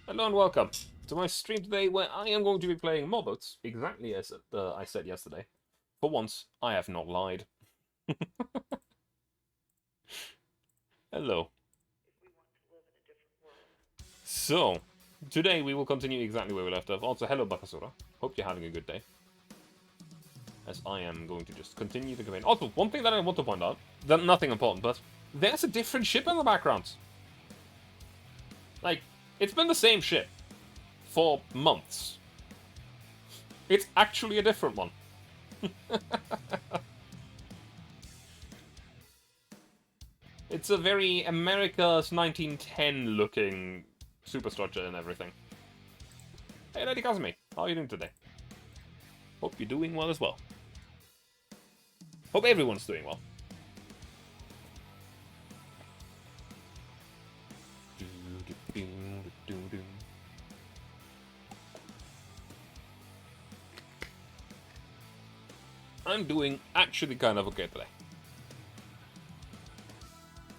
Hello and welcome to my stream today where I am going to be playing Mobots, exactly as I said yesterday. For once, I have not lied. Hello. So, today we will continue exactly where we left off. Also, hello Bakasura. Hope you're having a good day. As I am going to just continue the campaign. Also, one thing that I want to point out, that nothing important, but there's a different ship in the background. Like, it's been the same ship for months. It's actually a different one. It's a very America's 1910 looking superstructure and everything. Hey, Lady Kazumi, how are you doing today? Hope you're doing well as well. Hope everyone's doing well. I'm doing actually kind of okay today.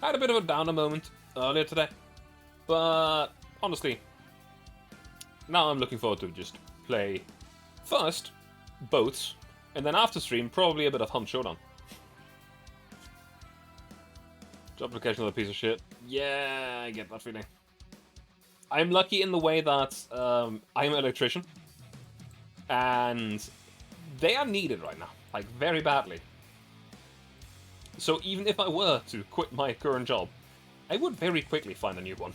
Had a bit of a downer moment earlier today, but honestly, now I'm looking forward to just play first boats, and then after stream probably a bit of Hunt Showdown. Job application of a piece of shit. Yeah, I get that feeling. I'm lucky in the way that I'm an electrician, and they are needed right now, like very badly. So even if I were to quit my current job, I would very quickly find a new one.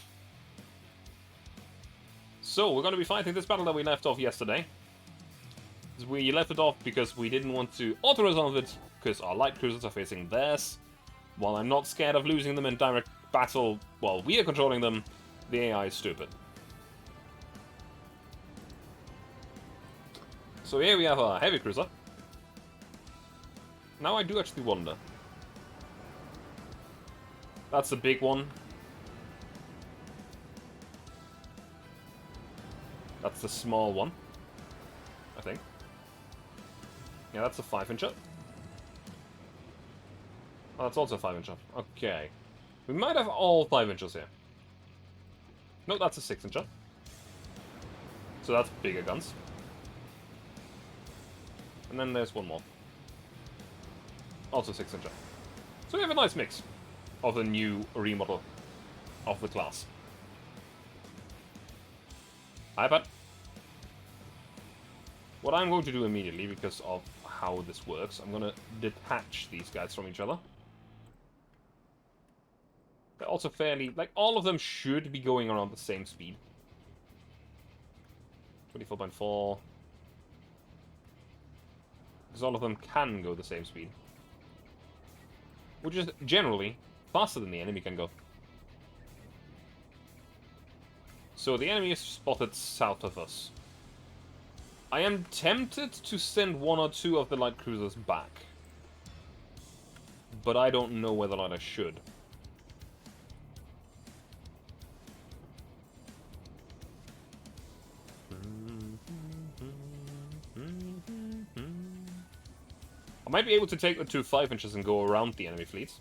So we're going to be fighting this battle that we left off yesterday. We left it off because we didn't want to auto-resolve it, because our light cruisers are facing theirs. While I'm not scared of losing them in direct battle while we are controlling them, the AI is stupid. So here we have a heavy cruiser. Now I do actually wonder. That's the big one. That's the small one, I think. Yeah, that's a 5-incher. Oh, that's also a 5-incher. Okay. We might have all 5-inchers here. No, that's a 6-incher. So that's bigger guns. And then there's one more. Also 6-incher. So we have a nice mix of the new remodel of the class. But what I'm going to do immediately, because of how this works, I'm going to detach these guys from each other. They're also fairly... like, all of them should be going around the same speed. 24.4. Because all of them can go the same speed. Which is generally faster than the enemy can go. So the enemy is spotted south of us. I am tempted to send one or two of the light cruisers back. But I don't know whether or not I should. I might be able to take the two 5-inchers and go around the enemy fleets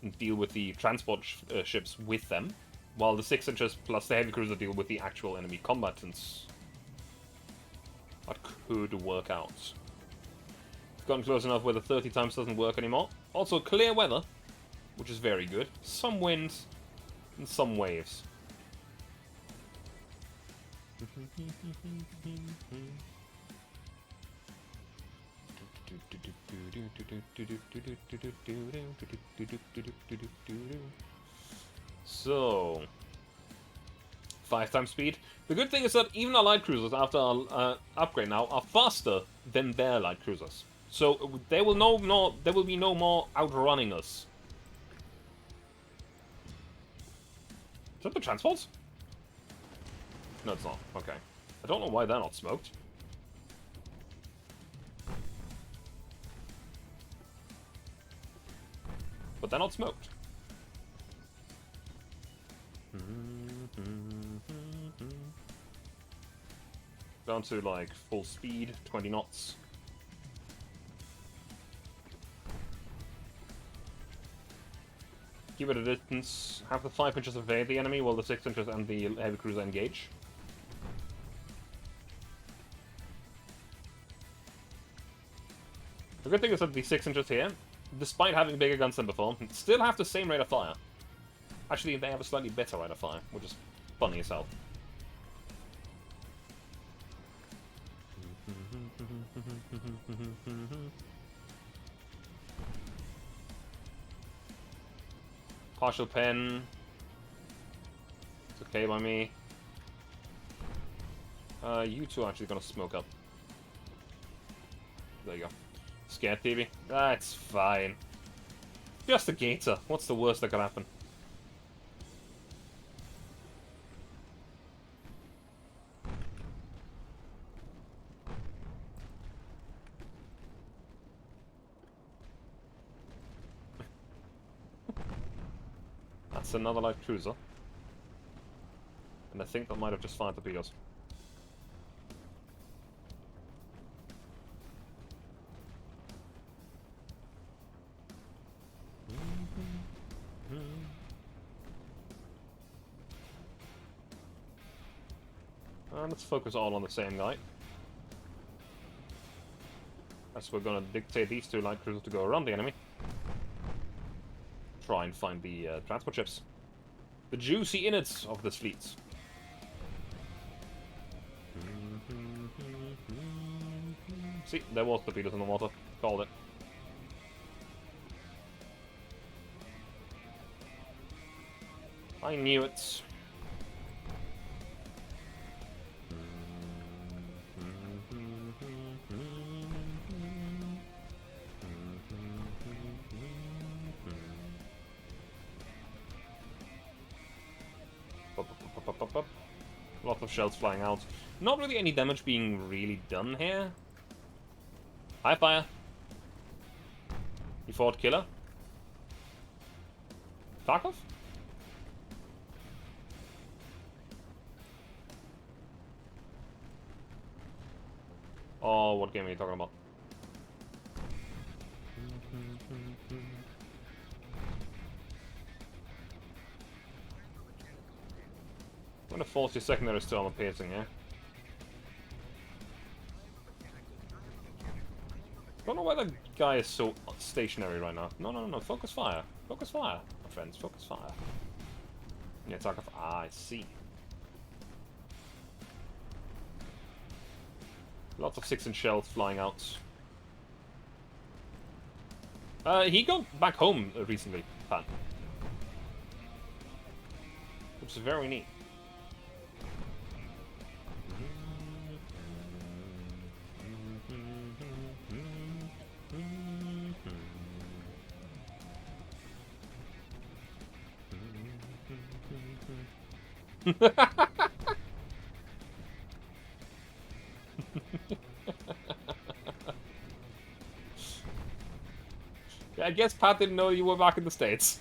and deal with the transport ships with them, while the 6-inchers plus the heavy cruiser deal with the actual enemy combatants. That could work out. It's gotten close enough where the 30 times doesn't work anymore. Also, clear weather, which is very good. Some wind and some waves. So, 5 times speed. The good thing is that even our light cruisers, after our upgrade now, are faster than their light cruisers. So there will be no more outrunning us. Is that the transports? No, it's not. Okay. I don't know why they're not smoked. But they're not smoked. Down to, like, full speed, 20 knots. Keep it at a distance. Have the 5 inches evade the enemy while the 6 inches and the heavy cruiser engage. The good thing is that the 6 inches here, despite having bigger guns than before, still have the same rate of fire. Actually, they have a slightly better rate of fire, which is funny as hell. Partial pen. It's okay by me. You two are actually gonna smoke up. There you go. Scared TV? That's fine. Just a gator. What's the worst that could happen? That's another light cruiser. And I think that might have just fired torpedoes. Let's focus all on the same guy. As we're gonna dictate these two light cruisers to go around the enemy. Try and find the transport ships. The juicy innards of this fleet. See, there was torpedoes in the water. Called it. I knew it. Lots of shells flying out. Not really any damage being really done here. High fire. You fought killer. Tarkov? Oh, what game are you talking about? I'm gonna force your secondary to armor piercing, yeah? Don't know why that guy is so stationary right now. No. Focus fire. Focus fire, my friends. Focus fire. Yeah, Tarkov. Ah, I see. Lots of 6-inch shells flying out. He got back home recently, Pan. Which is very neat. I guess Pat didn't know you were back in the States.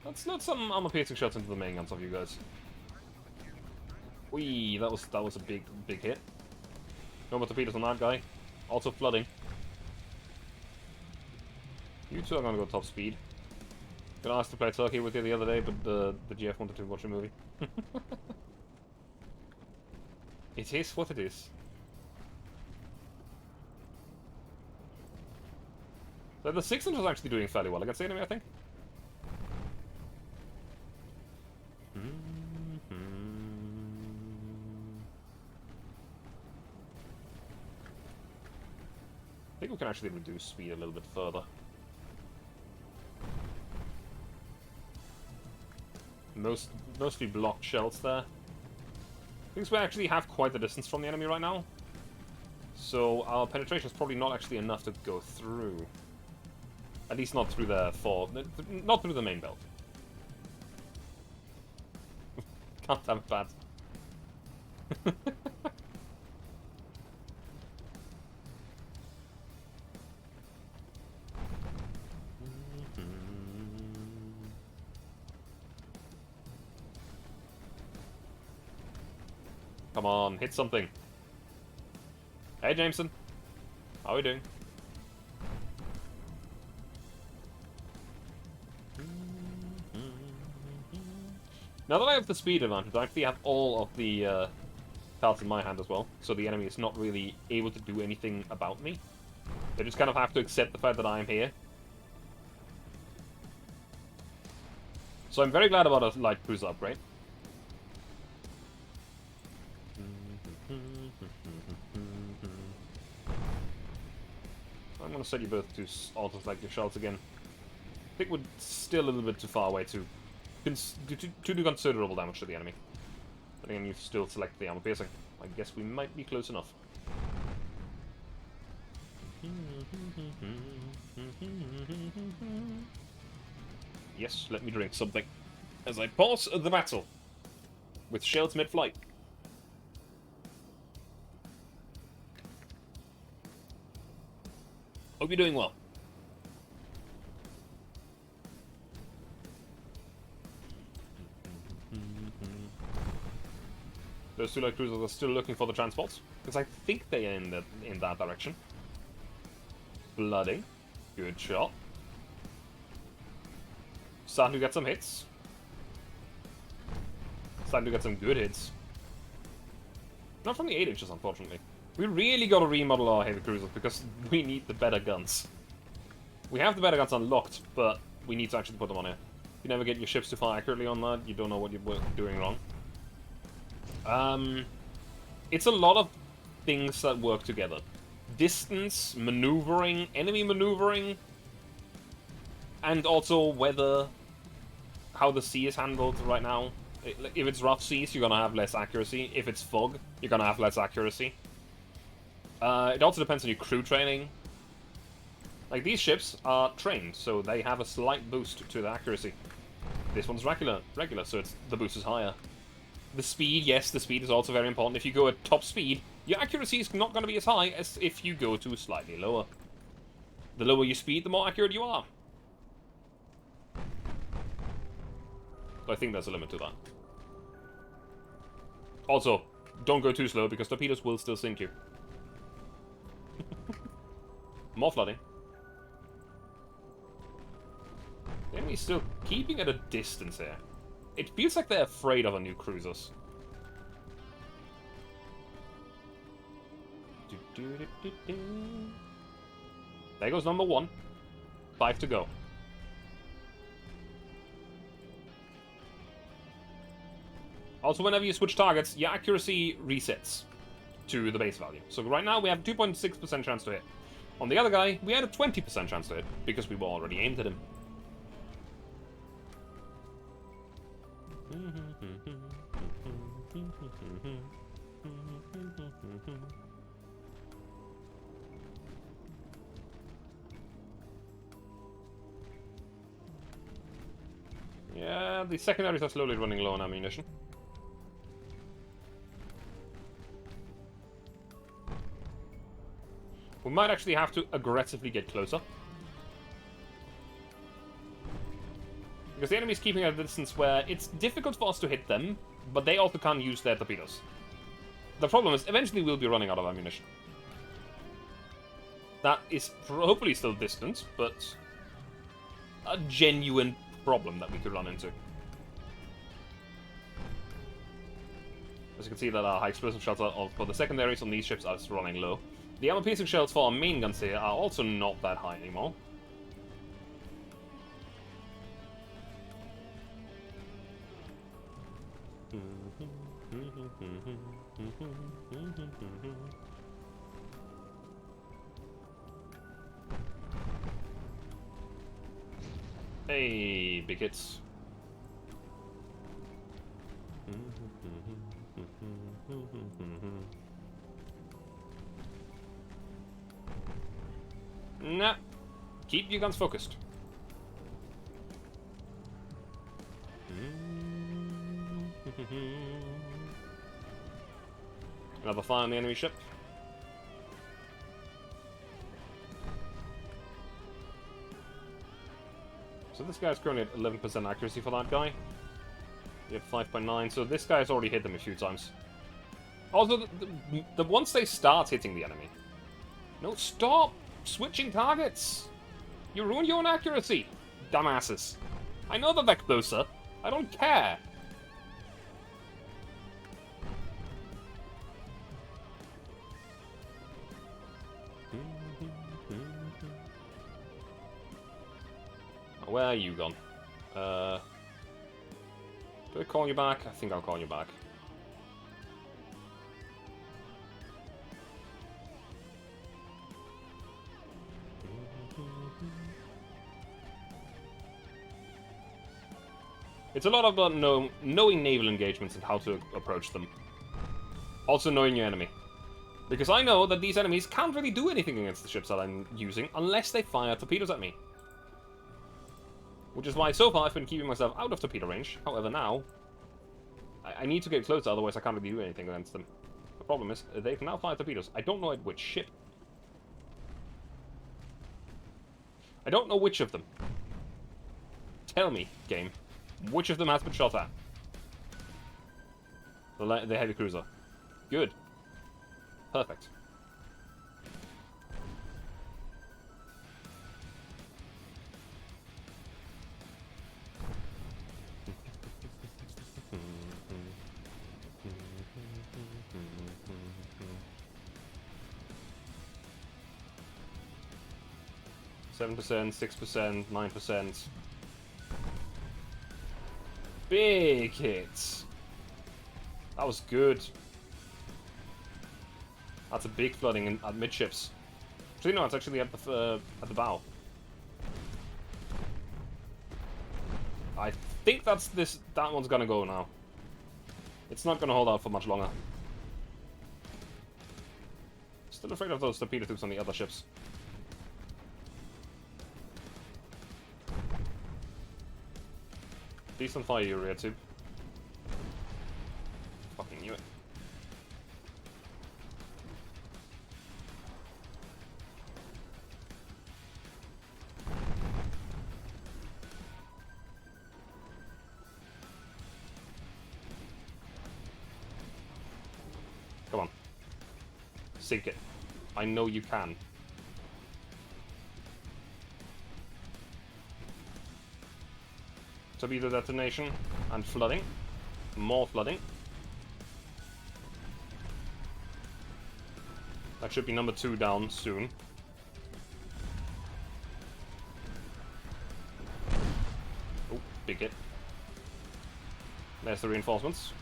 Let's load some armor piercing shots into the main guns of you guys. Whee, that was a big hit. No more torpedoes on that guy. Also flooding. You two are gonna go top speed. Gonna ask to play Turkey with you the other day, but the GF wanted to watch a movie. It is what it is. So the 6-inch is actually doing fairly well against the enemy, I think. I think we can actually reduce speed a little bit further. Mostly blocked shells there. Things we actually have quite the distance from the enemy right now. So our penetration is probably not actually enough to go through. At least not through the not through the main belt. Can't have it bad. Come on, hit something. Hey, Jameson. How are we doing? Now that I have the speed advantage, I actually have all of the cards in my hand as well, so the enemy is not really able to do anything about me. They just kind of have to accept the fact that I'm here. So I'm very glad about a light cruiser upgrade. I'm gonna set you both to auto-selective shells again. I think we're still a little bit too far away to do considerable damage to the enemy. But again, you still select the armor piercing. I guess we might be close enough. Yes, let me drink something. As I pause the battle with shells mid-flight. Hope you're doing well. Those two light cruisers are still looking for the transports, because I think they are in that direction. Blooding. Good shot. Starting to get some hits. Starting to get some good hits. Not from the 8 inches, unfortunately. We really gotta remodel our heavy cruisers, because we need the better guns. We have the better guns unlocked, but we need to actually put them on here. You never get your ships to fire accurately on that, you don't know what you're doing wrong. It's a lot of things that work together. Distance, maneuvering, enemy maneuvering, and also weather, how the sea is handled right now. If it's rough seas, you're gonna have less accuracy. If it's fog, you're gonna have less accuracy. It also depends on your crew training. Like, these ships are trained, so they have a slight boost to the accuracy. This one's regular, so the boost is higher. The speed, yes, the speed is also very important. If you go at top speed, your accuracy is not going to be as high as if you go to slightly lower. The lower your speed, the more accurate you are. So I think there's a limit to that. Also, don't go too slow, because torpedoes will still sink you. More flooding. The enemy's still keeping at a distance here. It feels like they're afraid of our new cruisers. There goes number 1. 5 to go. Also, whenever you switch targets, your accuracy resets to the base value. So right now we have 2.6% chance to hit. On the other guy, we had a 20% chance to hit, because we were already aimed at him. Yeah, the secondaries are slowly running low on ammunition. We might actually have to aggressively get closer. Because the enemy's keeping at a distance where it's difficult for us to hit them, but they also can't use their torpedoes. The problem is, eventually we'll be running out of ammunition. That is hopefully still distant, but a genuine problem that we could run into. As you can see, that our high explosive shells for the secondaries on these ships are just running low. The armor piercing shells for our main guns here are also not that high anymore. Hey, big hits. Nah. Keep your guns focused. Another fire on the enemy ship. So this guy's currently at 11% accuracy for that guy. We have 5.9, so this guy's already hit them a few times. Also, once they start hitting the enemy... No, stop switching targets! You ruined your own accuracy, dumbasses. I know that they're closer. I don't care. Where are you gone? Do I call you back? I think I'll call you back. It's a lot about knowing naval engagements and how to approach them. Also knowing your enemy. Because I know that these enemies can't really do anything against the ships that I'm using unless they fire torpedoes at me. Which is why so far I've been keeping myself out of torpedo range. However now, I need to get closer, otherwise I can't really do anything against them. The problem is, they can now fire torpedoes. I don't know at which ship. I don't know which of them. Tell me, game. Which of them has been shot at? The heavy cruiser. Good. Perfect. %, 6%, 9%. Big hits. That was good. That's a big flooding at midships. Actually, no, it's actually at the bow. I think that one's gonna go now. It's not gonna hold out for much longer. Still afraid of those torpedo tubes on the other ships. Decent fire, you rear tube. Fucking knew it. Come on. Sink it. I know you can. Torpedo detonation and flooding. More flooding. That should be number 2 down soon. Oh, big hit. There's the reinforcements.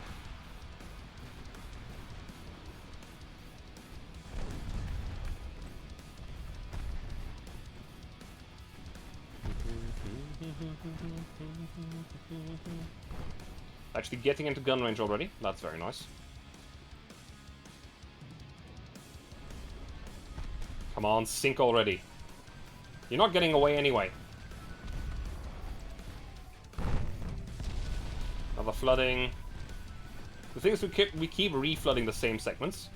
Actually getting into gun range already. That's very nice. Come on, sink already. You're not getting away anyway. Another flooding. The thing is, we keep reflooding the same segments.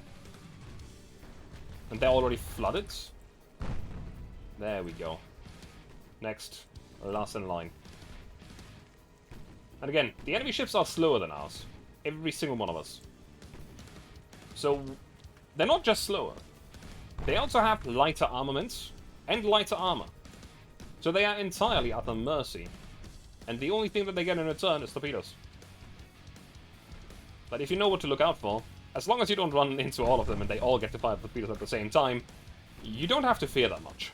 And they're already flooded. There we go. Next. Last in line. And again, the enemy ships are slower than ours. Every single one of us. So, they're not just slower. They also have lighter armaments and lighter armor. So they are entirely at their mercy. And the only thing that they get in return is torpedoes. But if you know what to look out for, as long as you don't run into all of them and they all get to fire torpedoes at the same time, you don't have to fear that much.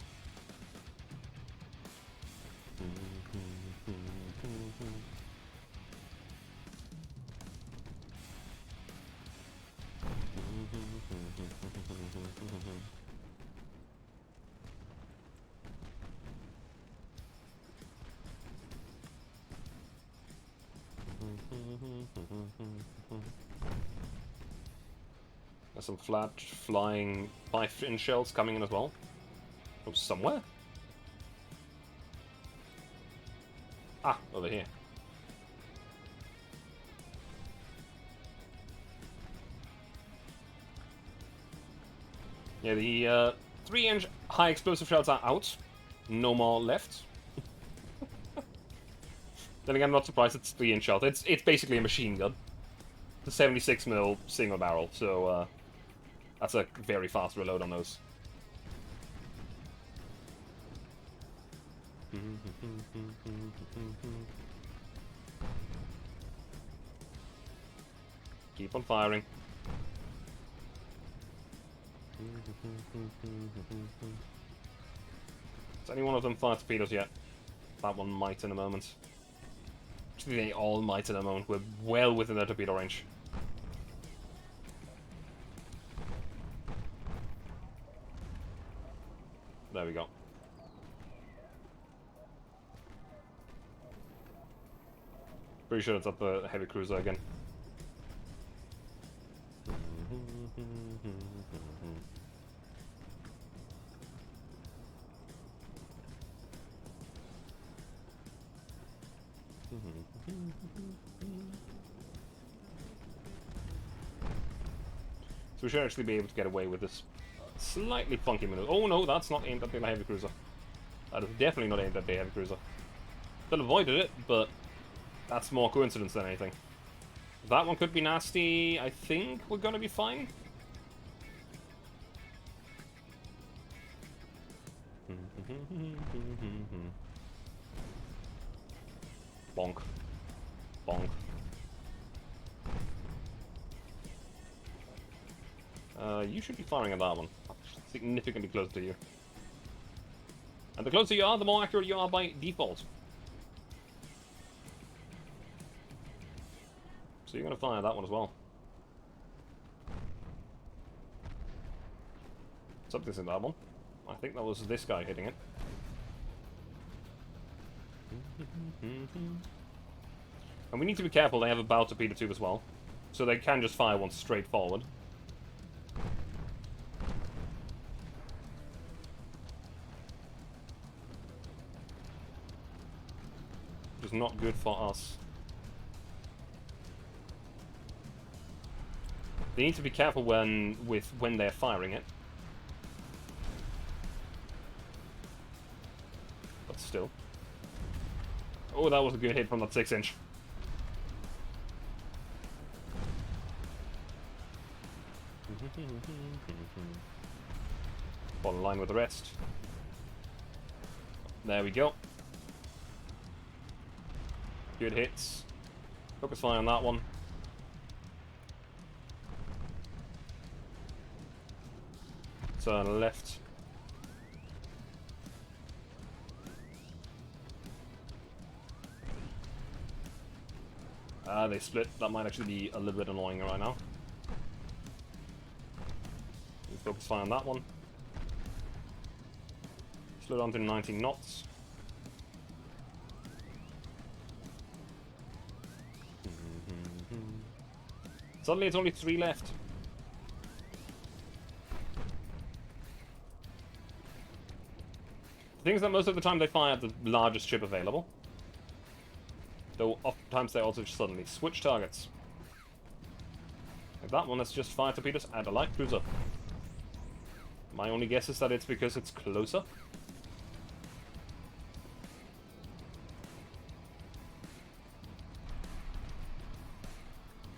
There's some flat flying 5-inch shells coming in as well. From somewhere? Ah, over here. Yeah, the 3-inch high explosive shells are out. No more left. Then again, I'm not surprised it's 3-inch shells. It's basically a machine gun. The 76mm single barrel, so that's a very fast reload on those. Keep on firing. Has any one of them fired torpedoes yet? That one might in a moment. Actually, they all might in a moment. We're well within their torpedo range. There we go. Pretty sure it's up the heavy cruiser again. So we should actually be able to get away with this slightly funky maneuver. Oh no, that's not aimed at the heavy cruiser. That is definitely not aimed at the heavy cruiser. Still avoided it, but that's more coincidence than anything. That one could be nasty. I think we're gonna be fine. Bonk. Bonk. You should be firing at that one. Significantly close to you. And the closer you are, the more accurate you are by default. So you're going to fire that one as well. Something's in that one. I think that was this guy hitting it. And we need to be careful, they have a bow torpedo tube as well. So they can just fire one straight forward. Which is not good for us. They need to be careful when they're firing it. But still. Oh, that was a good hit from that 6-inch. Fall in line with the rest. There we go. Good hits. Focus fire on that one. Turn left. They split. That might actually be a little bit annoying right now. Focus fire on that one. Slow down to 19 knots. Suddenly it's only 3 left. The thing is that most of the time they fire at the largest ship available. Though oftentimes they also suddenly switch targets. Like that one, let's just fire torpedoes at a light cruiser. My only guess is that it's because it's closer.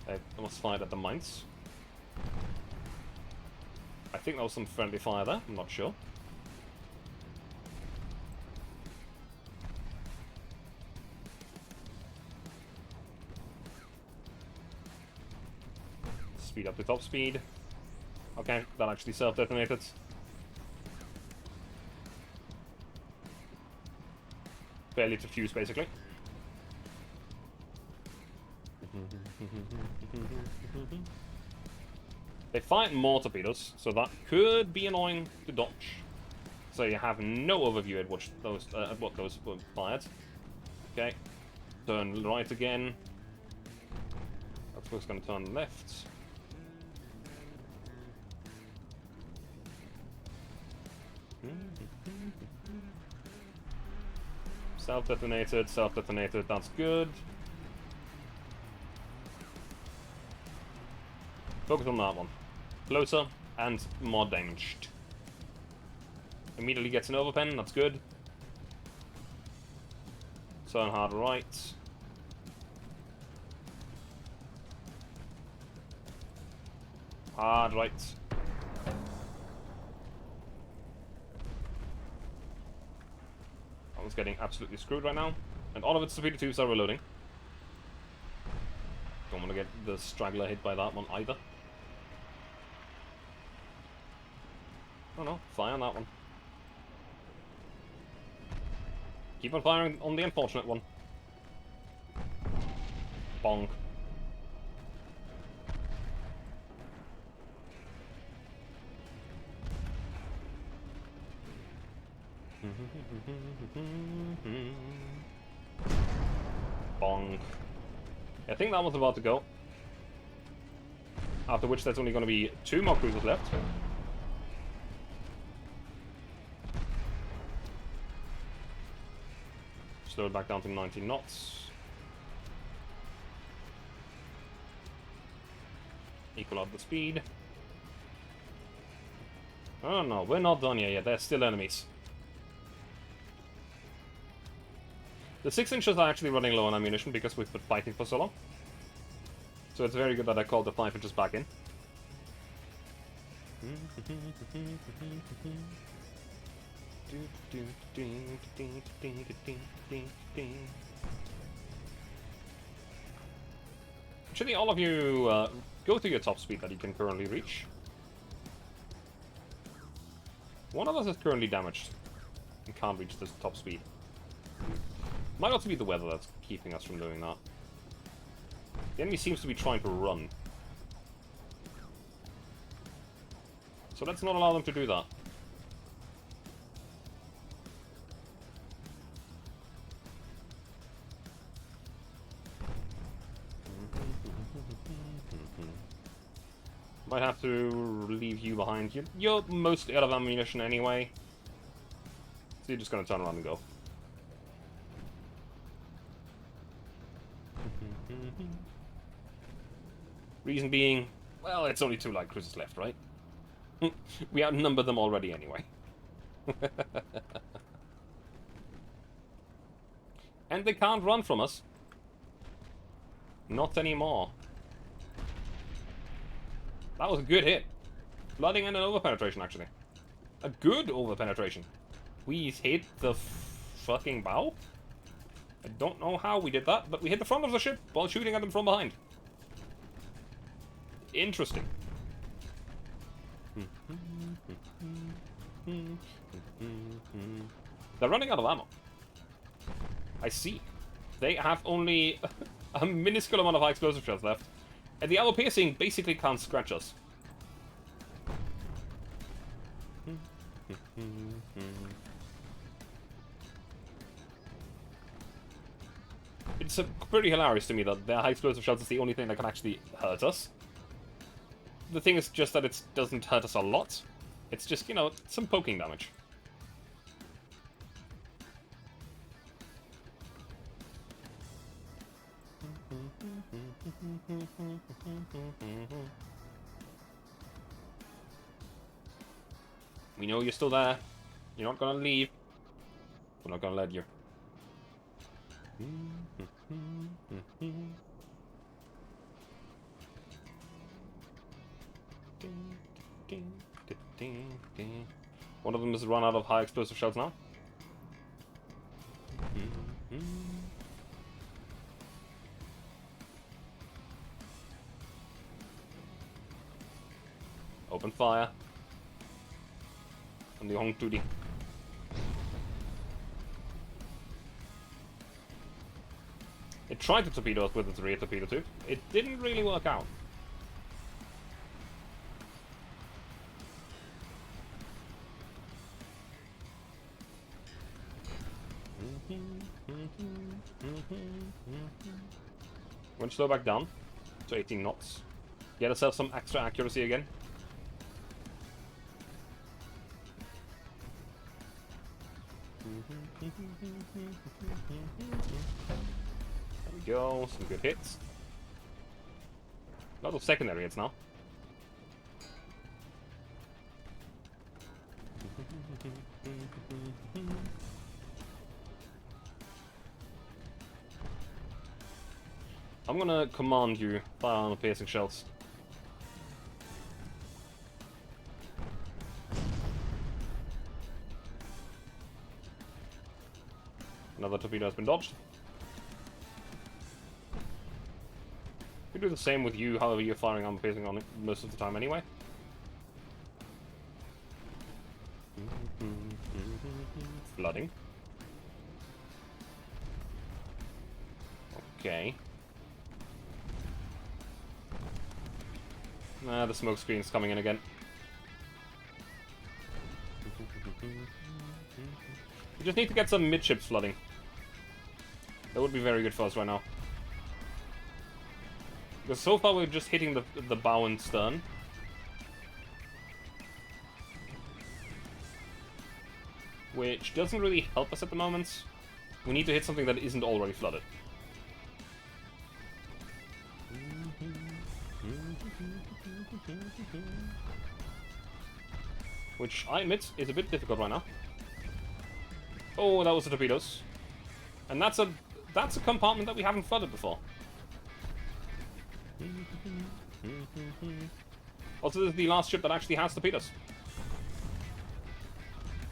They almost fired at the mines. I think there was some friendly fire there, I'm not sure. Speed up to top speed. Okay, that actually self-detonated. Barely to fuse, basically. They fired more torpedoes, so that could be annoying to dodge. So you have no overview at what those were fired. Okay, turn right again. That's what's going to turn left. Self-detonated, self-detonated, that's good. Focus on that one. Closer and more damaged. Immediately gets an overpen, that's good. Turn hard right. Hard right. That one's getting absolutely screwed right now. And all of its torpedo tubes are reloading. Don't want to get the straggler hit by that one either. Oh no, fire on that one. Keep on firing on the unfortunate one. Bonk. Bonk. I think that was about to go. After which there's only going to be 2 more cruisers left. Slow it back down to 19 knots. Equal out the speed. Oh no, we're not done yet. There's still enemies. The 6 inches are actually running low on ammunition because we've been fighting for so long. So it's very good that I called the 5 inches back in. Actually, all of you go to your top speed that you can currently reach. One of us is currently damaged and can't reach this top speed. Might also be the weather that's keeping us from doing that. The enemy seems to be trying to run. So let's not allow them to do that. Might have to leave you behind. You're mostly out of ammunition anyway. So you're just going to turn around and go. Reason being, well, it's only 2 light cruisers left, right? We outnumber them already anyway. And they can't run from us. Not anymore. That was a good hit. Flooding and an over-penetration, actually. A good over-penetration. We hit the fucking bow? I don't know how we did that, but we hit the front of the ship while shooting at them from behind. Interesting. They're running out of ammo. I see. They have only a minuscule amount of high explosive shells left. And the armor piercing basically can't scratch us. It's pretty hilarious to me that their high explosive shells is the only thing that can actually hurt us. The thing is just that it doesn't hurt us a lot. It's just, you know, some poking damage. We know you're still there. You're not gonna leave. We're not gonna let you. One of them has run out of high explosive shells now. Open fire on the Hong Tudi. It tried to torpedo us with its rear torpedo too. It didn't really work out. We're gonna slow back down to 18 knots. Get ourselves some extra accuracy again. There we go, some good hits. A lot of secondary hits now. I'm gonna command you fire on the piercing shells. Another torpedo has been dodged. We do the same with you, however you're firing armor piercing on it most of the time anyway. Flooding. Okay. Ah, the smoke screen's coming in again. We just need to get some midships flooding. That would be very good for us right now. Because so far we're just hitting the bow and stern. Which doesn't really help us at the moment. We need to hit something that isn't already flooded. Which, I admit, is a bit difficult right now. Oh, that was the torpedoes. And that's a compartment that we haven't flooded before. Also, this is the last ship that actually has torpedoes.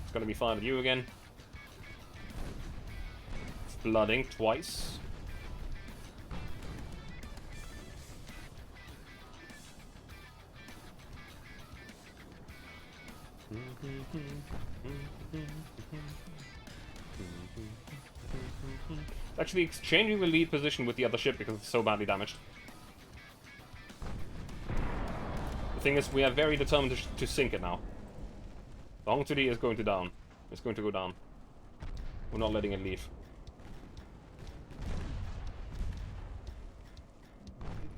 It's gonna be fired at you again. It's flooding twice. Actually exchanging the lead position with the other ship because it's so badly damaged. The thing is, we are very determined to sink it now. The Hong 2D is going to down. It's going to go down. We're not letting it leave.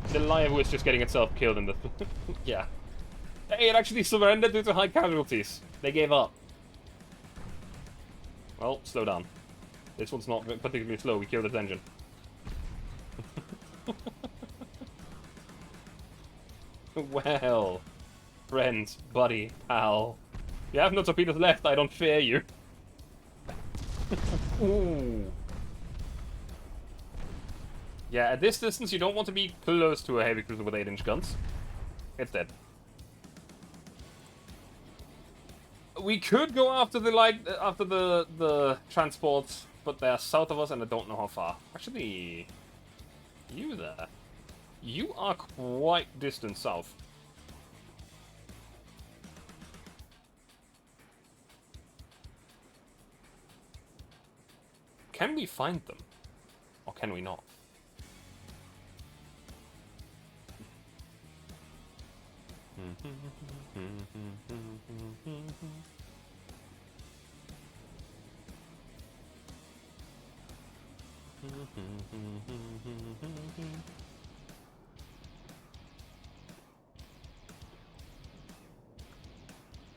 The Lion is just getting itself killed in the... yeah. Hey, it actually surrendered due to high casualties. They gave up. Well, slow down. This one's not particularly slow. We killed its engine. Well, friend, buddy, pal. You have no torpedoes left. I don't fear you. Ooh. Yeah, at this distance, you don't want to be close to a heavy cruiser with 8-inch guns. It's dead. We could go after the the transports, but they're south of us and I don't know how far. Actually, you there. You are quite distant south. Can we find them? Or can we not?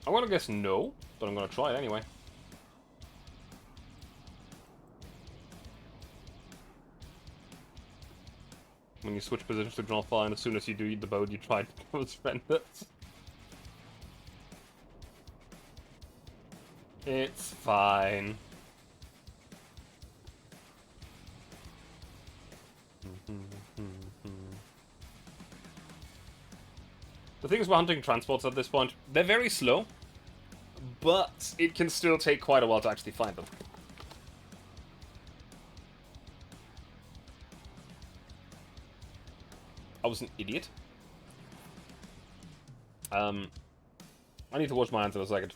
I want to guess no, but I'm going to try it anyway. When you switch positions to draw fire, and as soon as you do the boat, you try to go surrender. It's fine. The thing is, we're hunting transports at this point. They're very slow, but it can still take quite a while to actually find them. I was an idiot. I need to wash my hands in a second.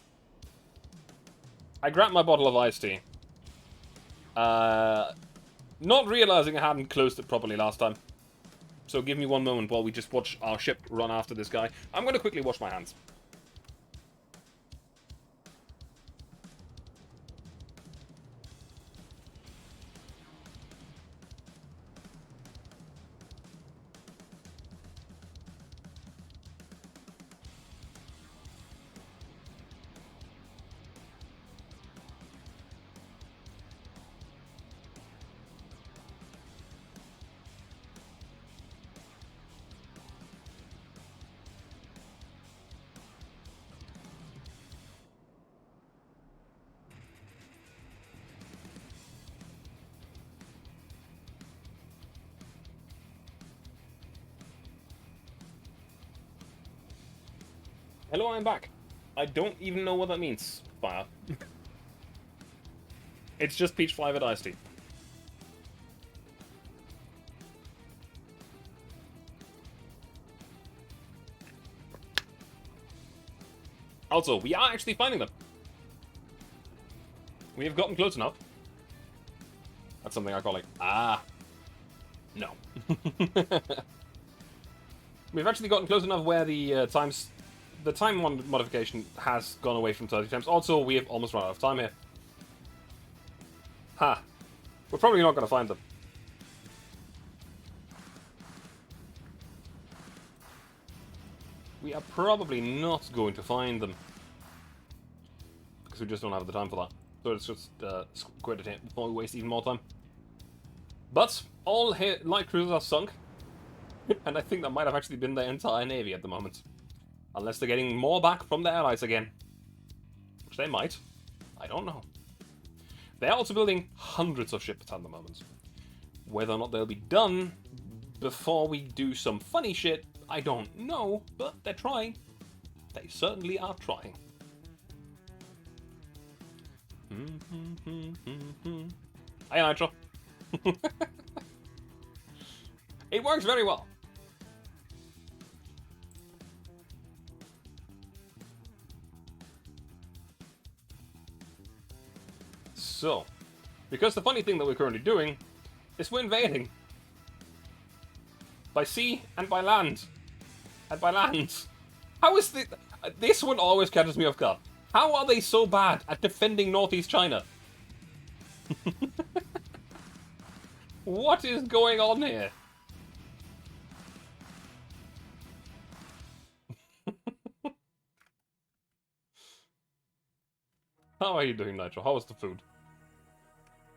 I grabbed my bottle of iced tea. Not realizing I hadn't closed it properly last time. So give me one moment while we just watch our ship run after this guy. I'm going to quickly wash my hands. Hello, I'm back. I don't even know what that means, fire. It's just peach flavored iced tea. Also, we are actually finding them. We have gotten close enough. That's something I call like, ah. No. We've actually gotten close enough where the time modification has gone away from 30 times. Also, we have almost run out of time here. Ha! We're probably not going to find them. We are probably not going to find them. Because we just don't have the time for that. So let's just quit it before we waste even more time. But all light cruisers are sunk. And I think that might have actually been their entire navy at the moment. Unless they're getting more back from their allies again. Which they might. I don't know. They're also building hundreds of ships at the moment. Whether or not they'll be done before we do some funny shit, I don't know, but they're trying. They certainly are trying. Hey, Nitro. It works very well. So, because the funny thing that we're currently doing is we're invading. By sea and by land. And by land. How is this one always catches me off guard. How are they so bad at defending Northeast China? What is going on here? How are you doing, Nitro? How was the food?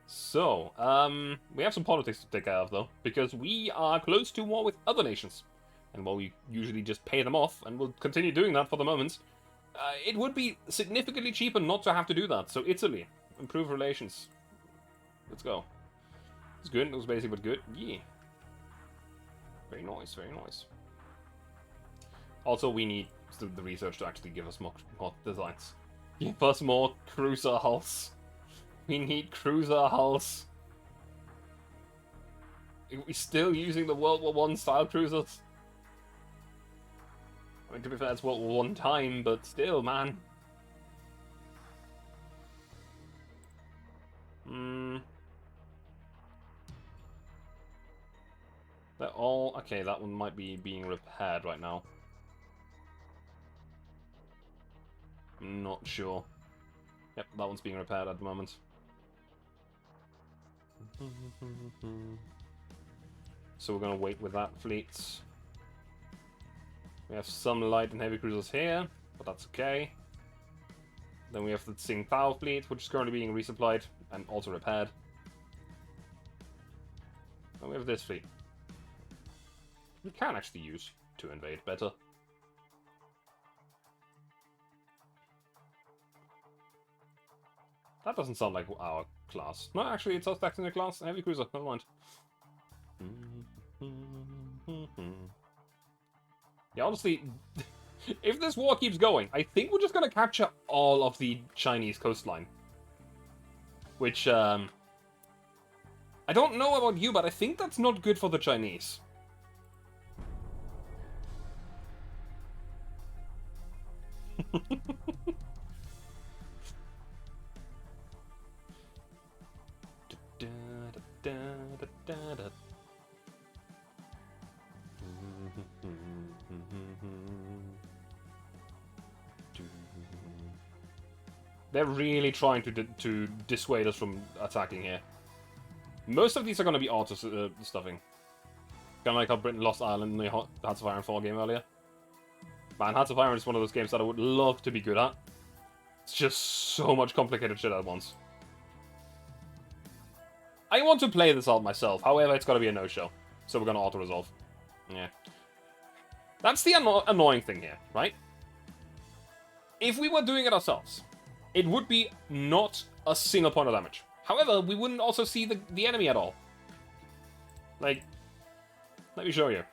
So, we have some politics to take care of, though, because we are close to war with other nations. And while we usually just pay them off, and we'll continue doing that for the moment, it would be significantly cheaper not to have to do that. So, Italy, improve relations. Let's go. It's good, it was basic but good. Yeah. Very nice, very nice. Also, we need the research to actually give us more designs. Give us more cruiser hulls. We need cruiser hulls. Are we still using the World War I style cruisers? I mean, to be fair, it's World War I time, but still, man. They're all... Okay, that one might be being repaired right now. I'm not sure. Yep, that one's being repaired at the moment. So we're going to wait with that fleet. We have some light and heavy cruisers here, but that's okay. Then we have the Tsingtao fleet, which is currently being resupplied and also repaired. And we have this fleet. We can actually use to invade better. That doesn't sound like our class. No, actually, it's us acting a class. Heavy cruiser, never mind. Yeah, honestly, if this war keeps going, I think we're just gonna capture all of the Chinese coastline. Which, I don't know about you, but I think that's not good for the Chinese. They're really trying to dissuade us from attacking here. Most of these are going to be auto stuffing. Kind of like how Britain lost Ireland in the Hearts of Iron 4 game earlier. Man, Hearts of Iron is one of those games that I would love to be good at. It's just so much complicated shit at once. I want to play this out myself, however, it's got to be a no-show. So we're going to auto-resolve. Yeah. That's the annoying thing here, right? If we were doing it ourselves, it would be not a single point of damage. However, we wouldn't also see the enemy at all. Like, let me show you.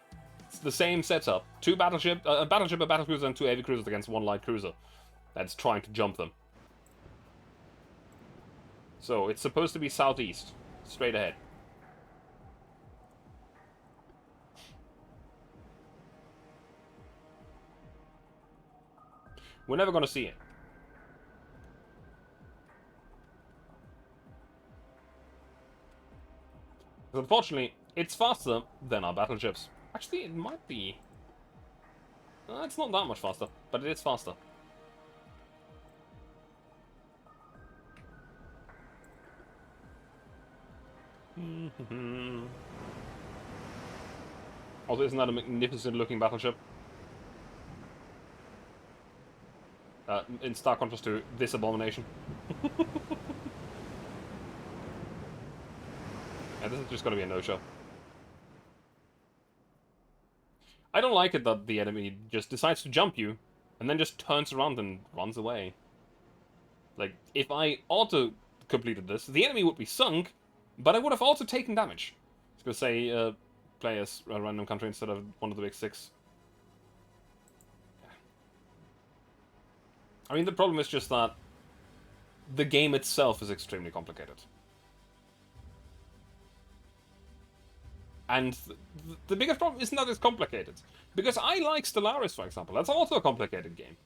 It's the same setup. Two battleship, a battleship, a battlecruiser, and two heavy cruisers against one light cruiser that's trying to jump them. So, it's supposed to be southeast. Straight ahead. We're never going to see it. But unfortunately, It's faster than our battleships. Actually, it might be... it's not that much faster, but it is faster. Also, isn't that a magnificent looking battleship? In stark contrast to this abomination. Yeah, this is just gonna be a no-show. I don't like it that the enemy just decides to jump you, and then just turns around and runs away. Like, if I auto-completed this, the enemy would be sunk, but I would have also taken damage. I was gonna say, play as a random country instead of one of the big six. I mean, the problem is just that the game itself is extremely complicated. And the biggest problem isn't that it's complicated. Because I like Stellaris, for example. That's also a complicated game.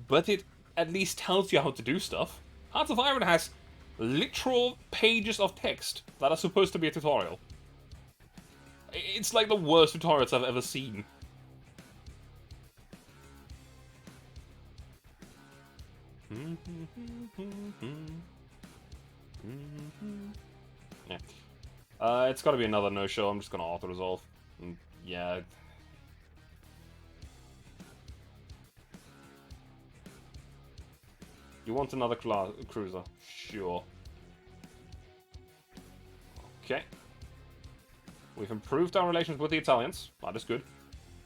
But it at least tells you how to do stuff. Hearts of Iron has literal pages of text that are supposed to be a tutorial. It's like the worst tutorials I've ever seen. Yeah. It's gotta be another no-show. I'm just gonna auto-resolve. Yeah. You want another cruiser? Sure. Okay. We've improved our relations with the Italians. That is good.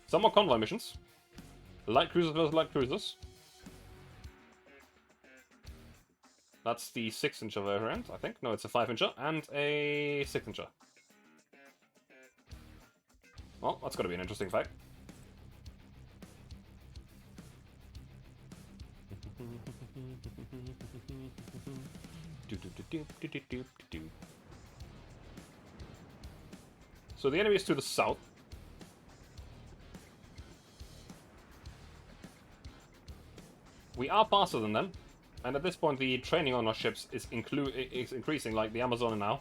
Some more convoy missions. Light cruisers versus light cruisers. That's the 6-incher variant, I think. No, it's a 5-incher and a 6-incher. Well, that's got to be an interesting fight. So the enemy is to the south. We are faster than them. And at this point, the training on our ships is increasing, like the Amazon now.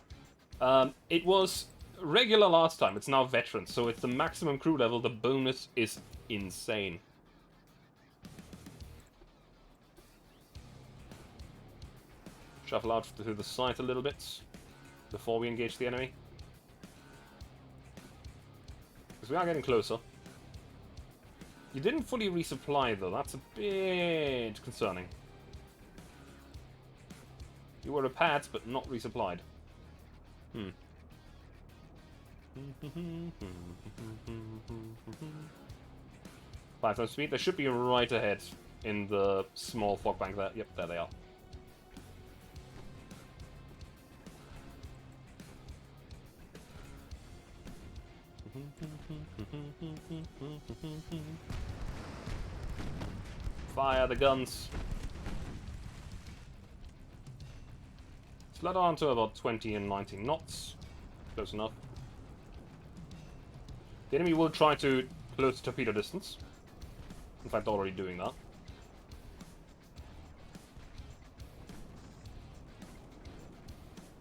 It was regular last time. It's now veteran, so it's the maximum crew level. The bonus is insane. Shuffle out to the side a little bit before we engage the enemy. Because we are getting closer. You didn't fully resupply, though. That's a bit concerning. You were repaired, but not resupplied. 5 times speed. They should be right ahead in the small fog bank there. Yep, there they are. Fire the guns. Slow down to about 20 and 19 knots. Close enough. The enemy will try to close torpedo distance. In fact, already doing that.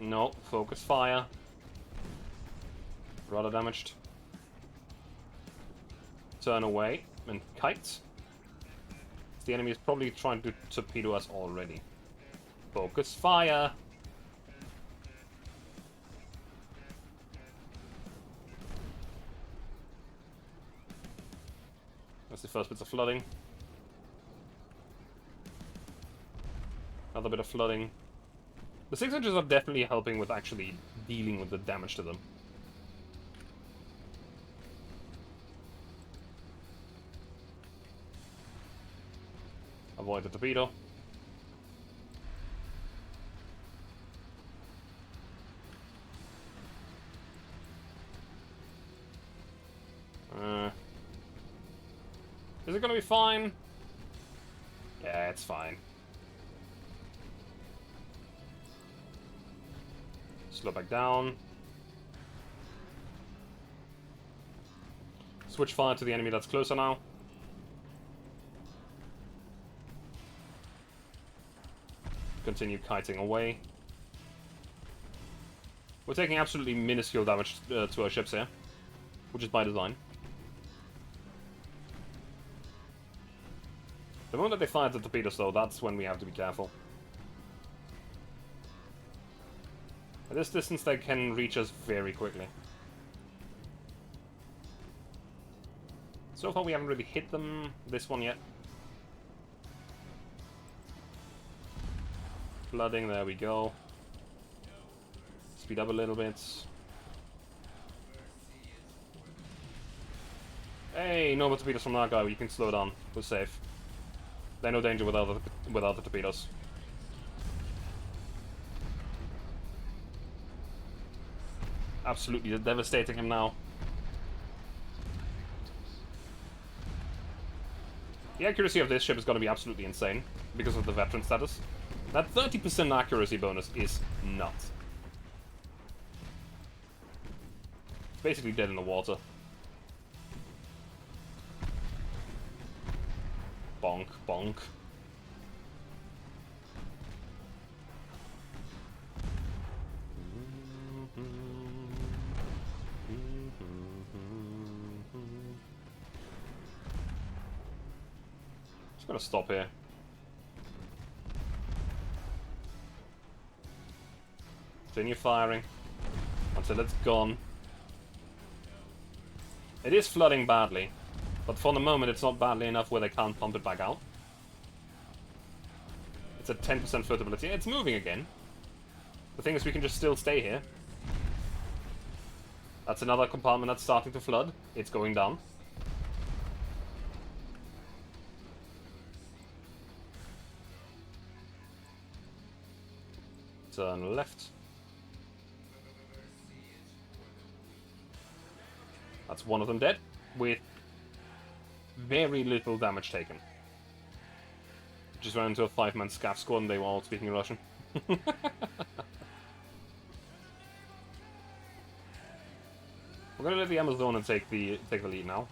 No, focus fire. Rather damaged. Turn away and kite. The enemy is probably trying to torpedo us already. Focus fire. That's the first bits of flooding. Another bit of flooding. The 6-inchers are definitely helping with actually dealing with the damage to them. Avoid the torpedo. Is it gonna be fine? Yeah, it's fine. Slow back down. Switch fire to the enemy that's closer now. Continue kiting away. We're taking absolutely minuscule damage to our ships here, which is by design. The moment that they fire the torpedoes, though, that's when we have to be careful. At this distance, they can reach us very quickly. So far, we haven't really hit them this one yet. Flooding, there we go. Speed up a little bit. Hey, no more torpedoes from that guy. We can slow down. We're safe. They're no danger without the torpedoes. Absolutely devastating him now. The accuracy of this ship is going to be absolutely insane because of the veteran status. That 30% accuracy bonus is nuts. It's basically dead in the water. Bonk, bonk. Just gonna stop here. Continue firing until it's gone. It is flooding badly, but for the moment it's not badly enough where they can't pump it back out. It's at 10% floatability. It's moving again. The thing is, we can just still stay here. That's another compartment that's starting to flood. It's going down. Turn left. That's one of them dead, with very little damage taken. Just ran into a 5-man scav squad and they were all speaking Russian. We're gonna let the Amazon take the lead now.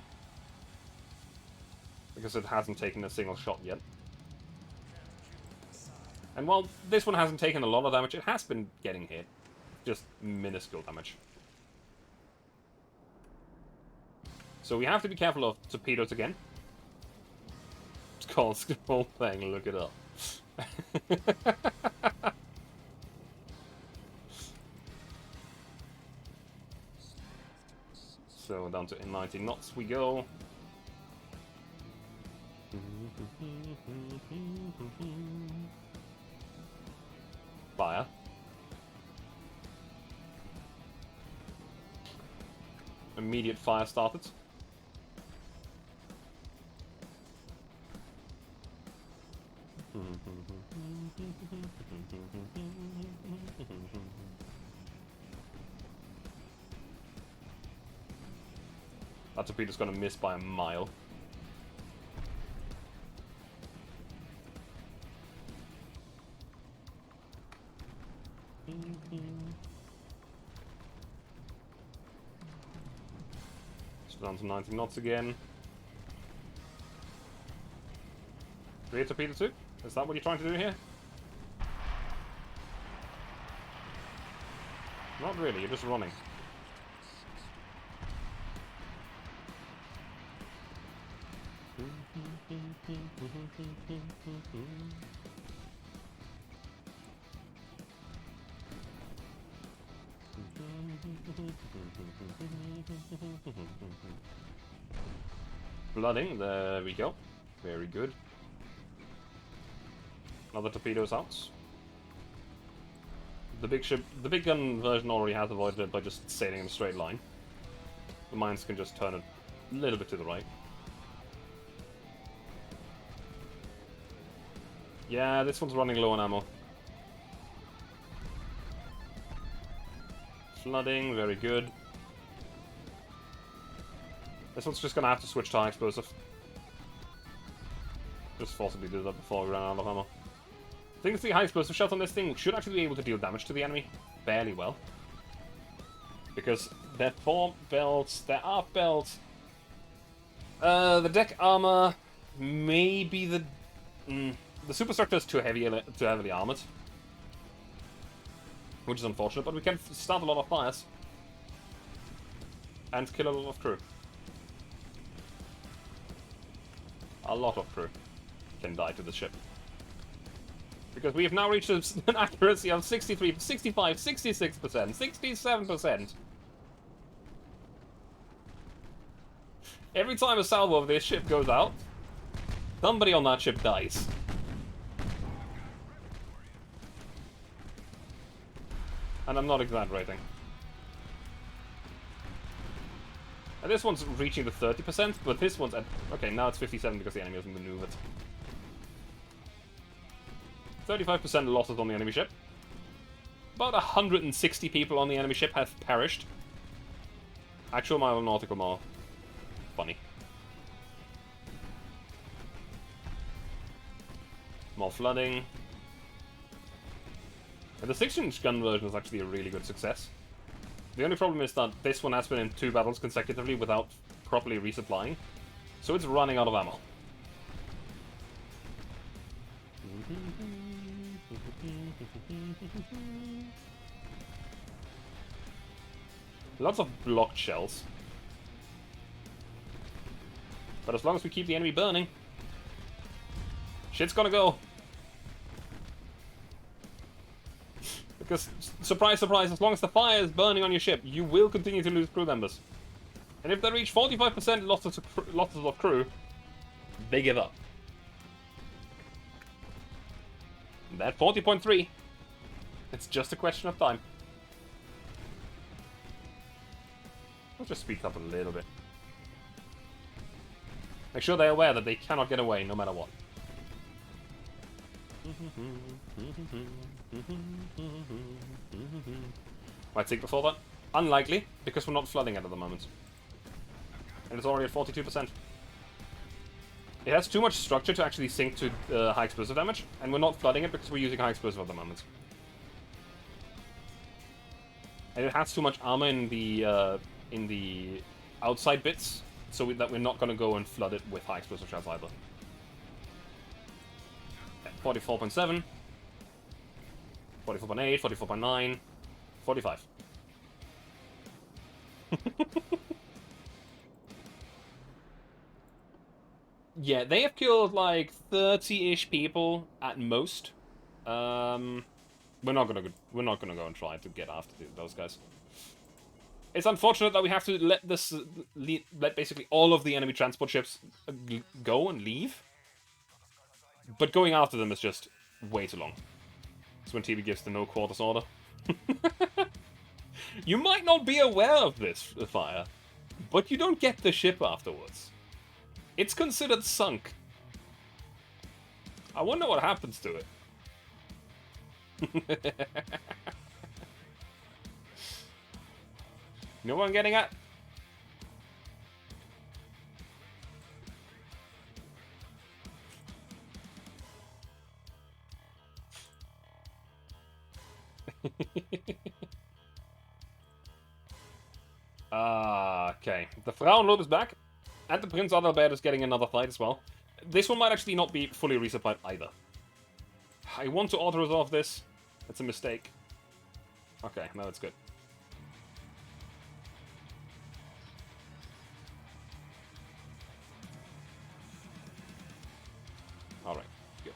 Because it hasn't taken a single shot yet. And while this one hasn't taken a lot of damage, it has been getting hit. Just minuscule damage. So we have to be careful of torpedoes again. It's called Scroll Thing, look it up. So down to 90 knots we go. Fire. Immediate fire started. That torpedo's gonna miss by a mile. So down to 90 knots again. Rear torpedo 2? Is that what you're trying to do here? Not really, you're just running. Flooding, there we go. Very good. Another torpedoes out. The big ship, the big gun version already has avoided it by just sailing in a straight line. The mines can just turn it a little bit to the right. Yeah, this one's running low on ammo. Flooding, very good. This one's just gonna have to switch to high explosive. Just forcibly do that before we run out of ammo. I think the high explosive shot on this thing should actually be able to deal damage to the enemy fairly well. Because they're 4 belts, they're aft belts. The deck armor, maybe the superstructure is too heavily armored. which is unfortunate, but we can start a lot of fires. And kill a lot of crew. A lot of crew can die to the ship. Because we have now reached an accuracy of 63, 65, 66%, 67%. Every time a salvo of this ship goes out, somebody on that ship dies. And I'm not exaggerating. And this one's reaching the 30%, but this one's at... Okay, now it's 57 because the enemy hasn't maneuvered. 35% losses on the enemy ship. About 160 people on the enemy ship have perished. Actual mile, nautical mile. Funny. More flooding. And the 6-inch gun version is actually a really good success. The only problem is that this one has been in 2 battles consecutively without properly resupplying. So it's running out of ammo. Lots of blocked shells. But as long as we keep the enemy burning, shit's gonna go. Because, surprise, surprise, as long as the fire is burning on your ship, you will continue to lose crew members. And if they reach 45% losses of crew, they give up. And that 40.3, it's just a question of time. I'll just speed up a little bit. Make sure they're aware that they cannot get away no matter what. Might sink before that? Unlikely, because we're not flooding it at the moment. And it's already at 42%. It has too much structure to actually sink to high explosive damage, and we're not flooding it because we're using high explosive at the moment. And it has too much armor in the outside bits, so that we're not going to go and flood it with high explosive shells either. 44.7, 44.8, 44.9, 45. Yeah, they have killed like 30-ish people at most. We're not gonna go and try to get after those guys. It's unfortunate that we have to let basically all of the enemy transport ships go and leave. But going after them is just way too long. That's when TV gives the no quarters order. You might not be aware of this fire, but you don't get the ship afterwards. It's considered sunk. I wonder what happens to it. You know what I'm getting at? Okay. The Frauenlob is back. And the Prince Adalbert is getting another fight as well. This one might actually not be fully resupplied either. I want to auto-resolve this. It's a mistake. Okay, now it's good. Alright, good.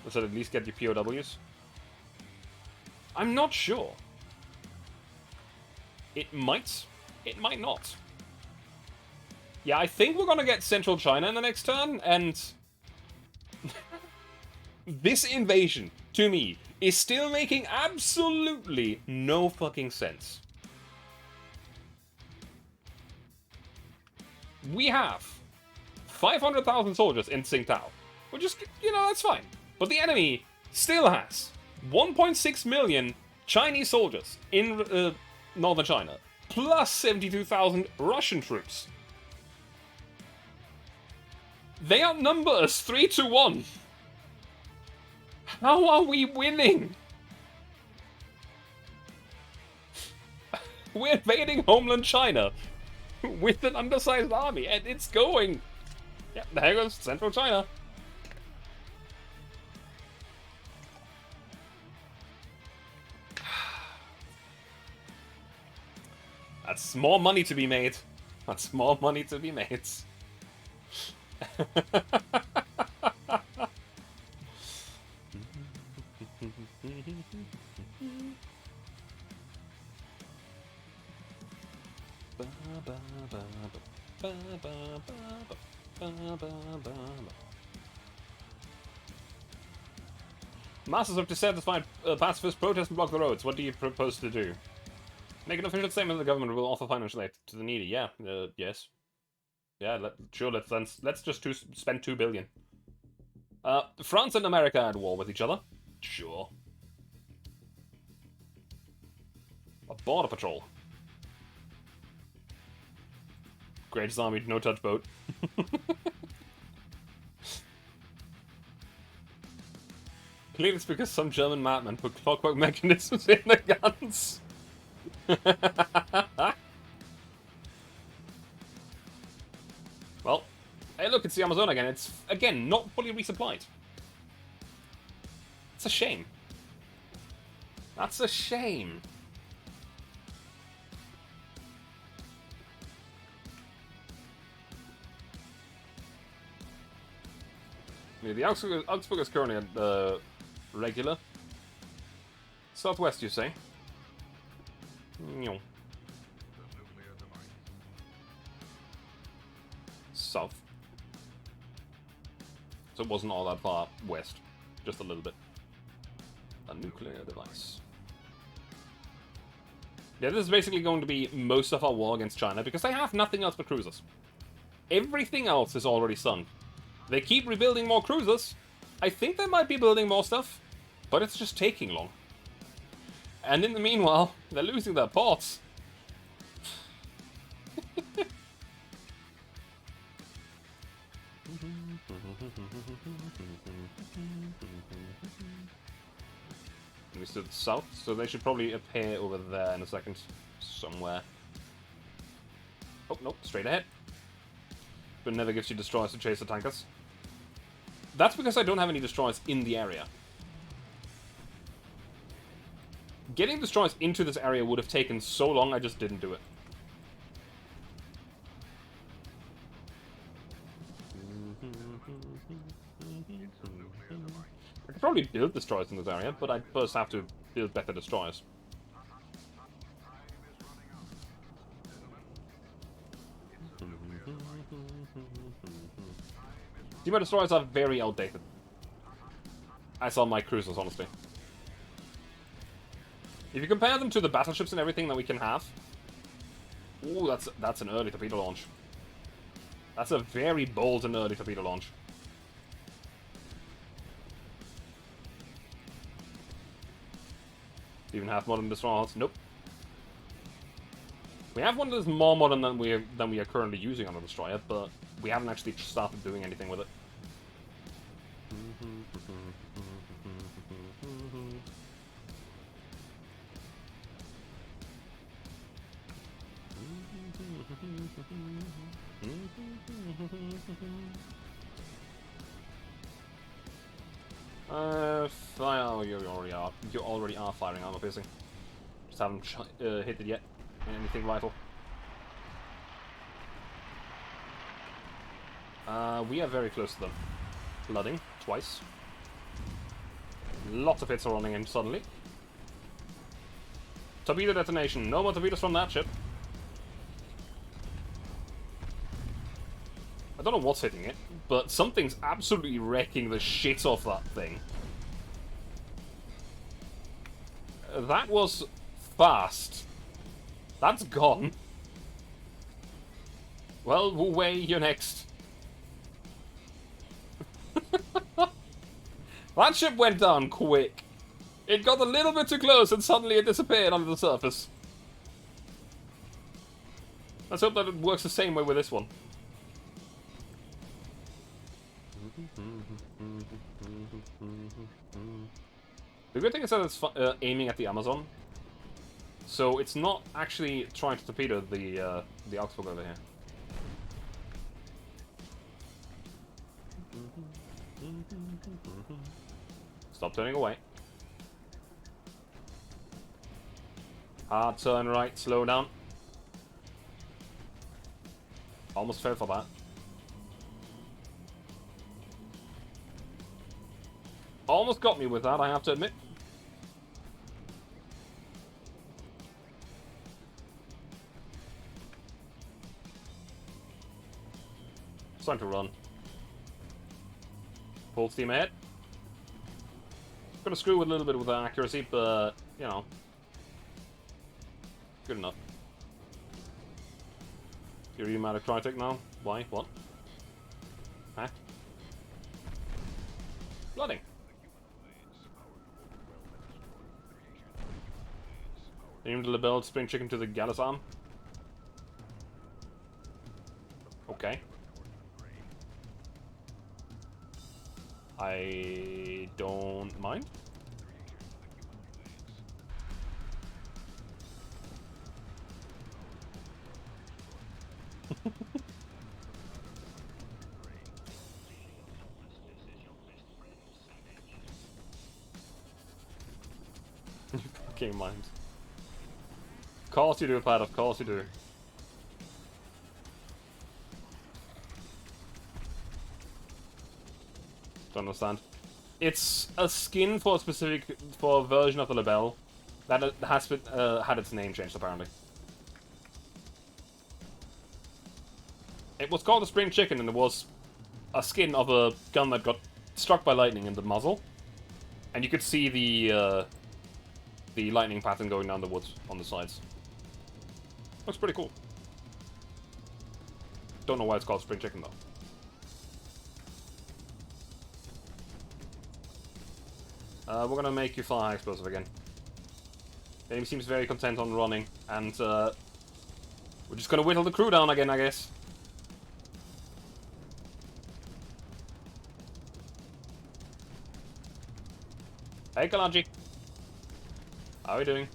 Does that at least get your POWs? I'm not sure. It might not. Yeah, I think we're gonna get Central China in the next turn, and this invasion, to me, is still making absolutely no fucking sense. We have 500,000 soldiers in Tsingtao, which is, you know, that's fine. But the enemy still has 1.6 million Chinese soldiers in northern China, plus 72,000 Russian troops. They outnumber us 3-1. How are we winning? We're invading homeland China with an undersized army, and it's going. Yeah, there goes Central China. That's more money to be made. That's more money to be made. Masters of dissatisfied pacifists protest and block the roads. What do you propose to do? Make an official statement that the government will offer financial aid to the needy. Yeah, yes. Yeah, sure, let's just spend 2 billion. France and America are at war with each other. Sure. A border patrol. Greatest army, no-touch boat. Clearly it's because some German madman put clockwork mechanisms in the guns. Well, hey look, it's the Amazon again. It's, again, not fully resupplied. It's a shame. That's a shame. Yeah, the Augsburg is currently at regular. Southwest, you say? No. South. So it wasn't all that far west. Just a little bit. A nuclear device. Yeah, this is basically going to be most of our war against China, because they have nothing else but cruisers. Everything else is already sunk. They keep rebuilding more cruisers. I think they might be building more stuff, but it's just taking long. And in the meanwhile, they're losing their ports. We stood south, so they should probably appear over there in a second. Somewhere. Oh, nope, straight ahead. But never gives you destroyers to chase the tankers. That's because I don't have any destroyers in the area. Getting destroyers into this area would have taken so long, I just didn't do it. I could probably build destroyers in this area, but I'd first have to build better destroyers. Steamer destroyers are very outdated. As are my cruisers, honestly. If you compare them to the battleships and everything that we can have... Ooh, that's an early torpedo launch. That's a very bold and early torpedo launch. Do you even have modern destroyers? Nope. We have one that is more modern than we are currently using on a destroyer, but we haven't actually started doing anything with it. Fire. You already are firing armor piercing. Just haven't hit it yet. Anything vital. We are very close to them. Flooding twice. Lots of hits are running in suddenly. Torpedo detonation. No more torpedoes from that ship. I don't know what's hitting it, but something's absolutely wrecking the shit off that thing. That was fast. That's gone. Well, Wu Wei, you're next. That ship went down quick. It got a little bit too close and suddenly it disappeared under the surface. Let's hope that it works the same way with this one. The good thing is that it's aiming at the Amazon, so it's not actually trying to torpedo the Augsburg over here. Stop turning away. Hard turn right, slow down. Almost fell for that. Almost got me with that, I have to admit. It's time to run. Full steam ahead. Gonna screw with a little bit with the accuracy, but, you know. Good enough. You're really mad at Crytek now? Why? What? Huh? Flooding. Aim the labelled spring chicken to the Gallus arm. Okay. I don't mind. Fucking mind. Of course you do, Pat, of course you do. Don't understand. It's a skin for a specific, for a version of the label that has been, had its name changed, apparently. It was called a spring chicken, and it was a skin of a gun that got struck by lightning in the muzzle. And you could see the lightning pattern going down the woods on the sides. Looks pretty cool. Don't know why it's called spring chicken, though. We're gonna make you fire high explosive again. The enemy seems very content on running, and we're just gonna whittle the crew down again, I guess. Hey, Kalaji. How are we doing?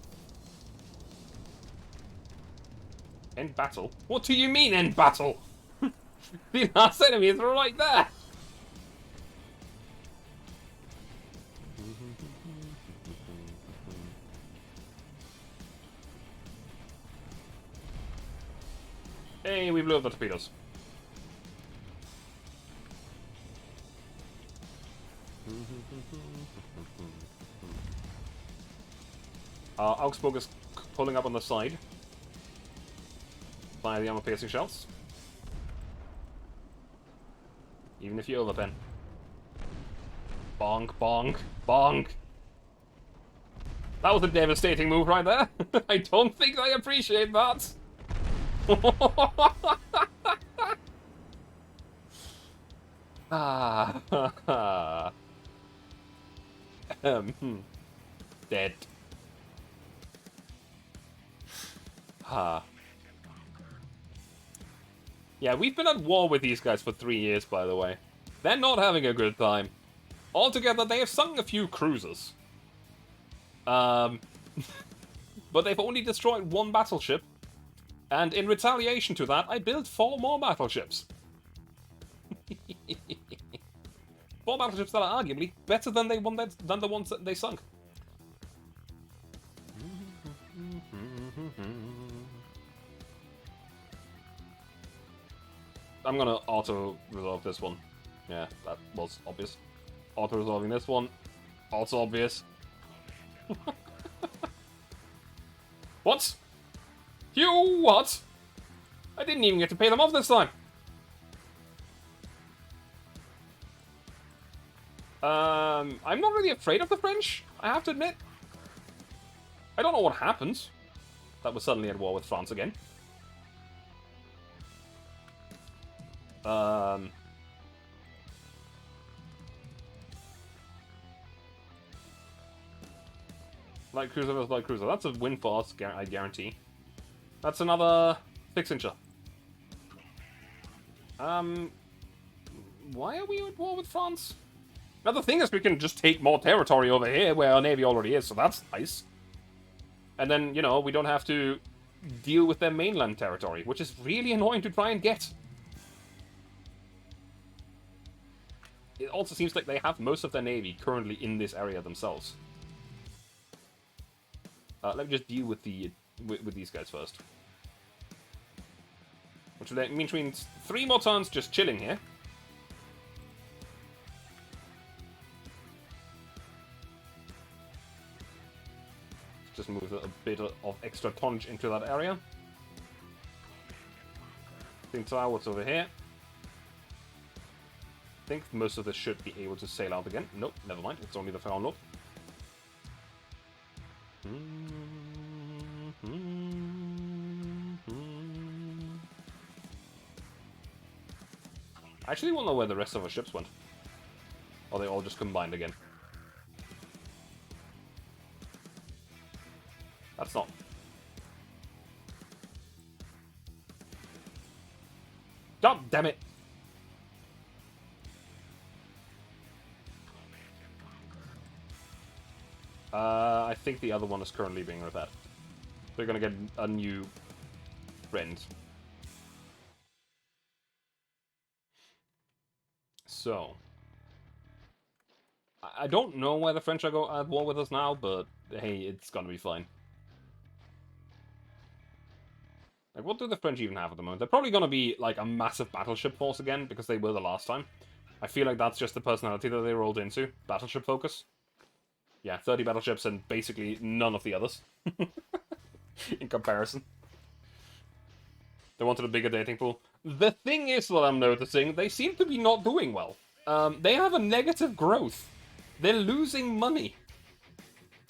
End battle? What do you mean, end battle? The last enemy is right there! Hey, we blew up the torpedoes. Augsburg is pulling up on the side by the armor-piercing shells. Even if you overpen. Bonk, bonk, bonk. That was a devastating move right there. I don't think I appreciate that. Ah. Dead. Ah. Yeah, we've been at war with these guys for 3 years, by the way. They're not having a good time. Altogether, they have sunk a few cruisers. But they've only destroyed 1 battleship. And in retaliation to that, I built 4 more battleships. 4 battleships that are arguably better than the ones that they sunk. I'm gonna auto-resolve this one. Yeah, that was obvious. Auto-resolving this one. Also obvious. What? You what? I didn't even get to pay them off this time. I'm not really afraid of the French, I have to admit. I don't know what happened. That was suddenly at war with France again. Light cruiser versus light cruiser. That's a win for us, I guarantee. That's another 6-incher. Why are we at war with France? Now the thing is, we can just take more territory over here where our navy already is, so that's nice. And then, you know, we don't have to deal with their mainland territory, which is really annoying to try and get. It also seems like they have most of their navy currently in this area themselves. Let me just deal with with these guys first. Which means 3 more turns just chilling here. Just move a bit of extra tonnage into that area. I think what's over here. I think most of this should be able to sail out again. Nope, never mind. It's only the Pharaoh. I actually wonder where the rest of our ships went. Or they all just combined again. That's not. God damn it! I think the other one is currently being repaired. They're gonna get a new friend. So, I don't know why the French are at war with us now, but hey, it's gonna be fine. Like, what do the French even have at the moment? They're probably gonna be, like, a massive battleship force again, because they were the last time. I feel like that's just the personality that they rolled into. Battleship focus. Yeah, 30 battleships and basically none of the others. In comparison. They wanted a bigger dating pool. The thing is that I'm noticing, they seem to be not doing well. They have a negative growth. They're losing money.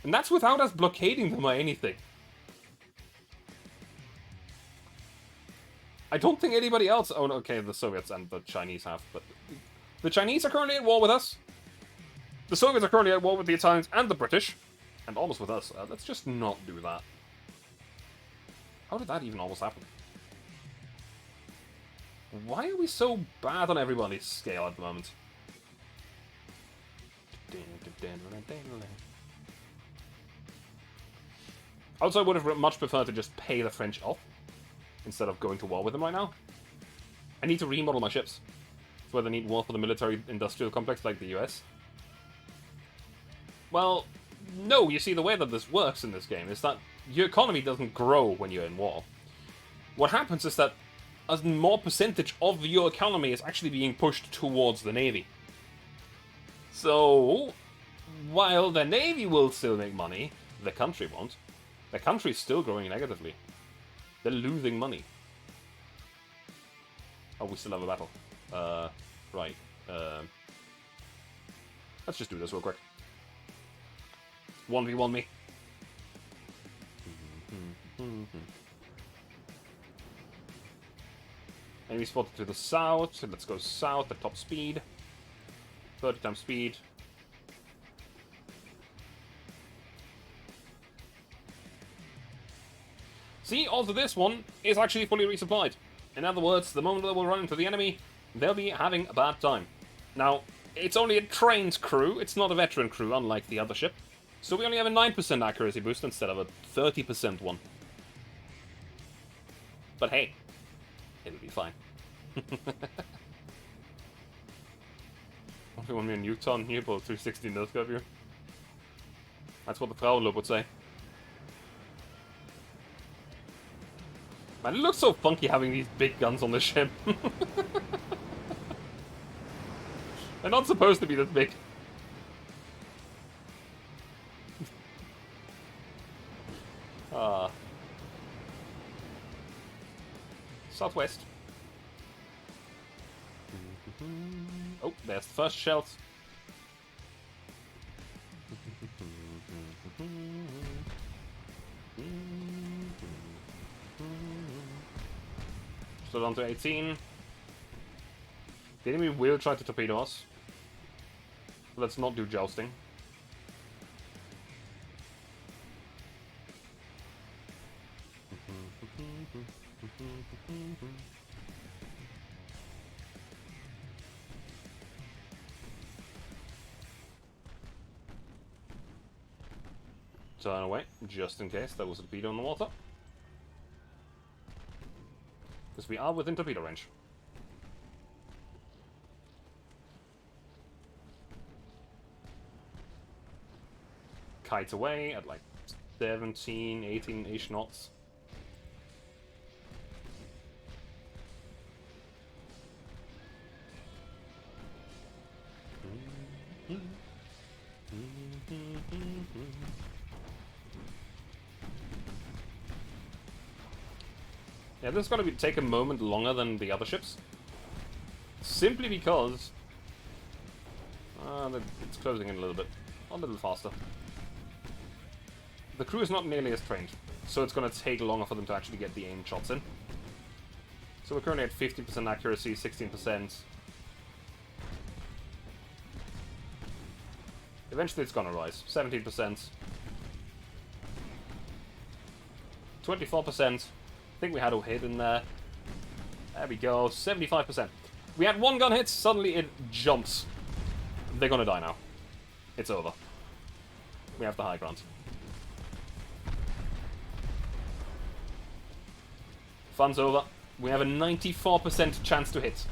And that's without us blockading them or anything. I don't think anybody else... Oh, okay, the Soviets and the Chinese have, but... The Chinese are currently at war with us. The Soviets are currently at war with the Italians and the British. And almost with us. Let's just not do that. How did that even almost happen? Why are we so bad on everybody's scale at the moment? Also, I would have much preferred to just pay the French off instead of going to war with them right now. I need to remodel my ships. That's why they need war for the military-industrial complex like the US. Well, no, you see, the way that this works in this game is that your economy doesn't grow when you're in war. What happens is that a more percentage of your economy is actually being pushed towards the Navy. So, while the Navy will still make money, the country won't. The country's still growing negatively. They're losing money. Oh, we still have a battle. Right. Let's just do this real quick. 1v1 me. Enemy spotted to the south, so let's go south at top speed. 30 times speed. See, also this one is actually fully resupplied. In other words, the moment they will run into the enemy, they'll be having a bad time. Now, it's only a trained crew, it's not a veteran crew, unlike the other ship. So we only have a 9% accuracy boost instead of a 30% one. But hey, it'll be fine. If you want me a Newton here, but 360 nose curve here. That's what the Frauenlob would say. Man, it looks so funky having these big guns on the ship. They're not supposed to be this big. Southwest. Oh, there's the first shells. Still down to 18. The enemy will try to torpedo us. Let's not do jousting. Turn away, just in case there was a torpedo in the water. Because we are within torpedo range. Kite away at like 17, 18-ish knots. Yeah, this is going to take a moment longer than the other ships. Simply because... it's closing in a little bit. A little faster. The crew is not nearly as trained, so it's going to take longer for them to actually get the aim shots in. So we're currently at 50% accuracy, 16%. Eventually it's going to rise. 17%. 24%. I think we had a hit in there. There we go. 75%. We had one gun hit, suddenly it jumps. They're gonna die now. It's over. We have the high ground. Fun's over. We have a 94% chance to hit.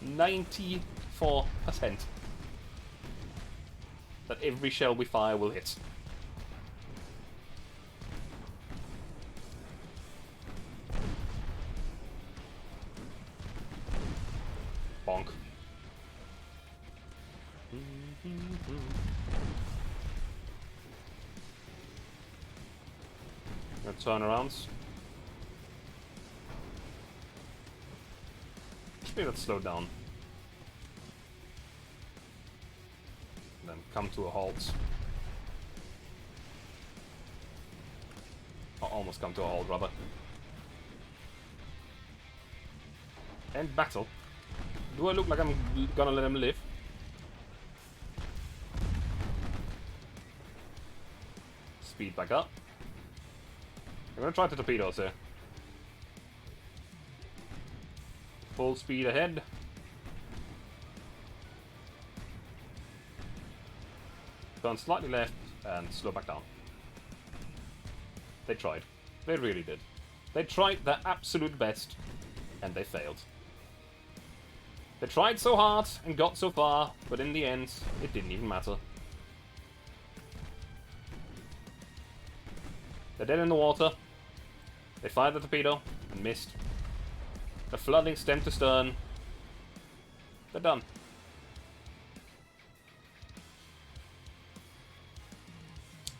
94%. That every shell we fire will hit. Bonk. Gonna turn around. Maybe let's slow down. And then come to a halt. Or almost come to a halt, rather. End battle. Do I look like I'm gonna let him live? Speed back up. I'm gonna try to torpedoes here. Full speed ahead. Turn slightly left and slow back down. They tried. They really did. They tried their absolute best and they failed. They tried so hard and got so far, but in the end, it didn't even matter. They're dead in the water. They fired the torpedo and missed. They're flooding stem to stern. They're done.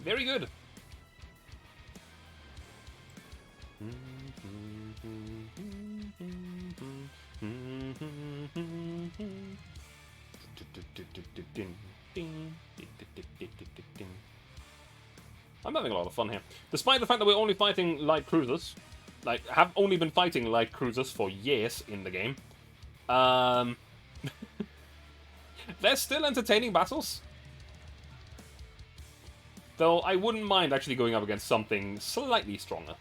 Very good. I'm having a lot of fun here. Despite the fact that we're only fighting light cruisers, like, have only been fighting light cruisers for years in the game, they're still entertaining battles. Though I wouldn't mind actually going up against something slightly stronger.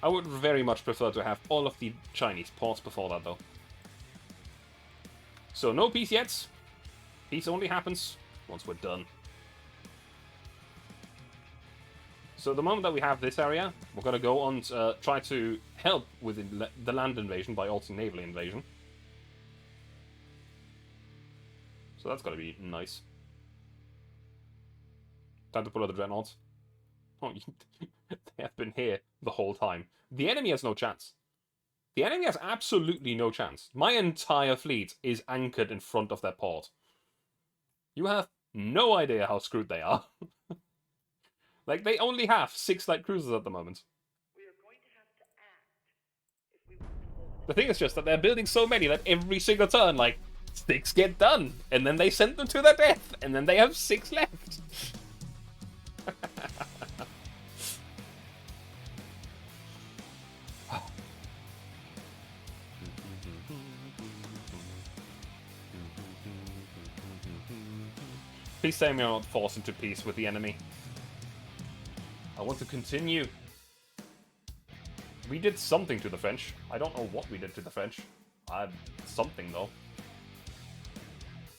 I would very much prefer to have all of the Chinese ports before that, though. So no peace yet. Peace only happens once we're done. So the moment that we have this area, we're going to go on to try to help with the land invasion by also naval invasion. So that's going to be nice. Time to pull out the dreadnoughts. Oh, they have been here the whole time. The enemy has no chance. The enemy has absolutely no chance. My entire fleet is anchored in front of their port. You have no idea how screwed they are. Like, they only have 6 light cruisers at the moment. We are going to have to act if we want to hold The thing is just that they're building so many that every single turn, like, 6 get done. And then they send them to their death. And then they have 6 left. Please say we are not forced into peace with the enemy. I want to continue. We did something to the French. I don't know what we did to the French. Something, though.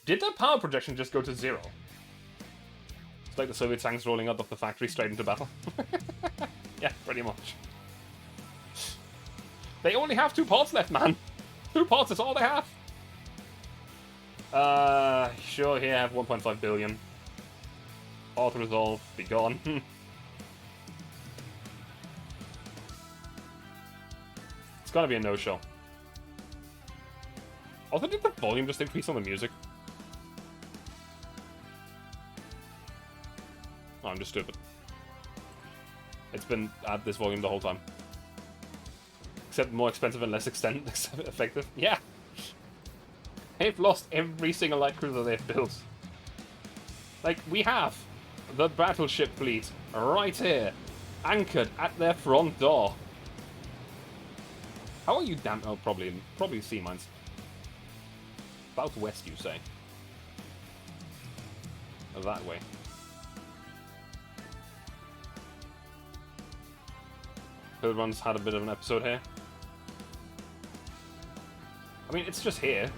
Did their power projection just go to 0? It's like the Soviet tanks rolling out of the factory straight into battle. Yeah, pretty much. They only have 2 ports left, man. 2 ports is all they have. Sure, here I have 1.5 billion. Auto-resolve, be gone. It's gonna be a no-show. Also, did the volume just increase on the music? I'm just stupid. It's been at this volume the whole time. Except more expensive and less effective. Yeah! They've lost every single light cruiser they've built. Like, we have the battleship fleet right here, anchored at their front door. How are you damn... Oh, probably sea mines. About west, you say? That way. Pilgrim's had a bit of an episode here. I mean, it's just here.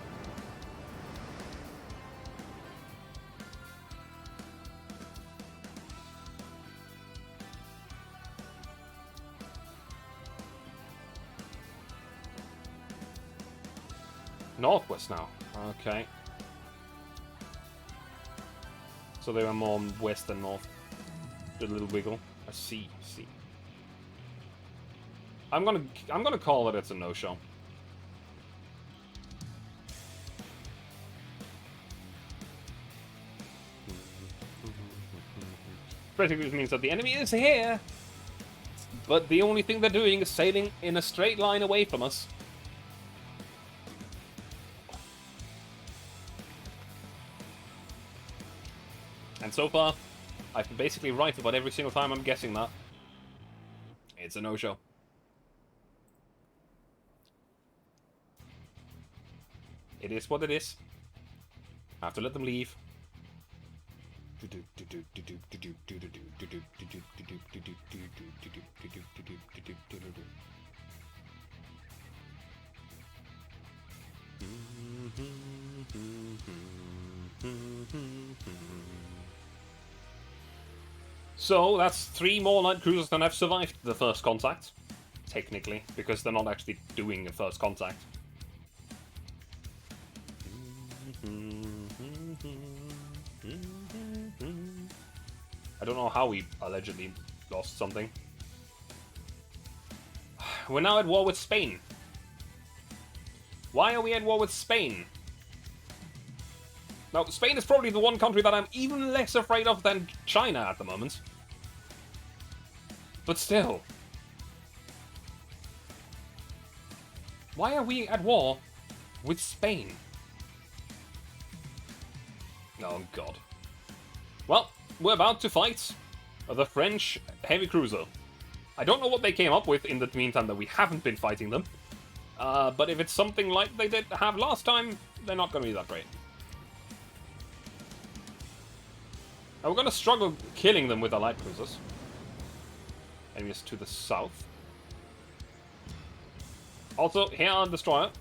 Northwest now. Okay. So they were more west than north. Did a little wiggle. I see. I'm gonna call it it's a no-show. Basically, means that the enemy is here, but the only thing they're doing is sailing in a straight line away from us. And so far, I've been basically right about every single time I'm guessing that. It's a no-show. It is what it is. I have to let them leave. So that's 3 more light cruisers than have survived the first contact. Technically, because they're not actually doing a first contact. I don't know how we allegedly lost something. We're now at war with Spain. Why are we at war with Spain? Now, Spain is probably the one country that I'm even less afraid of than China at the moment. But still. Why are we at war with Spain? Oh, God. Well, we're about to fight the French heavy cruiser. I don't know what they came up with in the meantime that we haven't been fighting them. But if it's something like they did have last time, they're not going to be that great. And we're going to struggle killing them with our light cruisers. Enemies to the south. Also, here on Destroyer.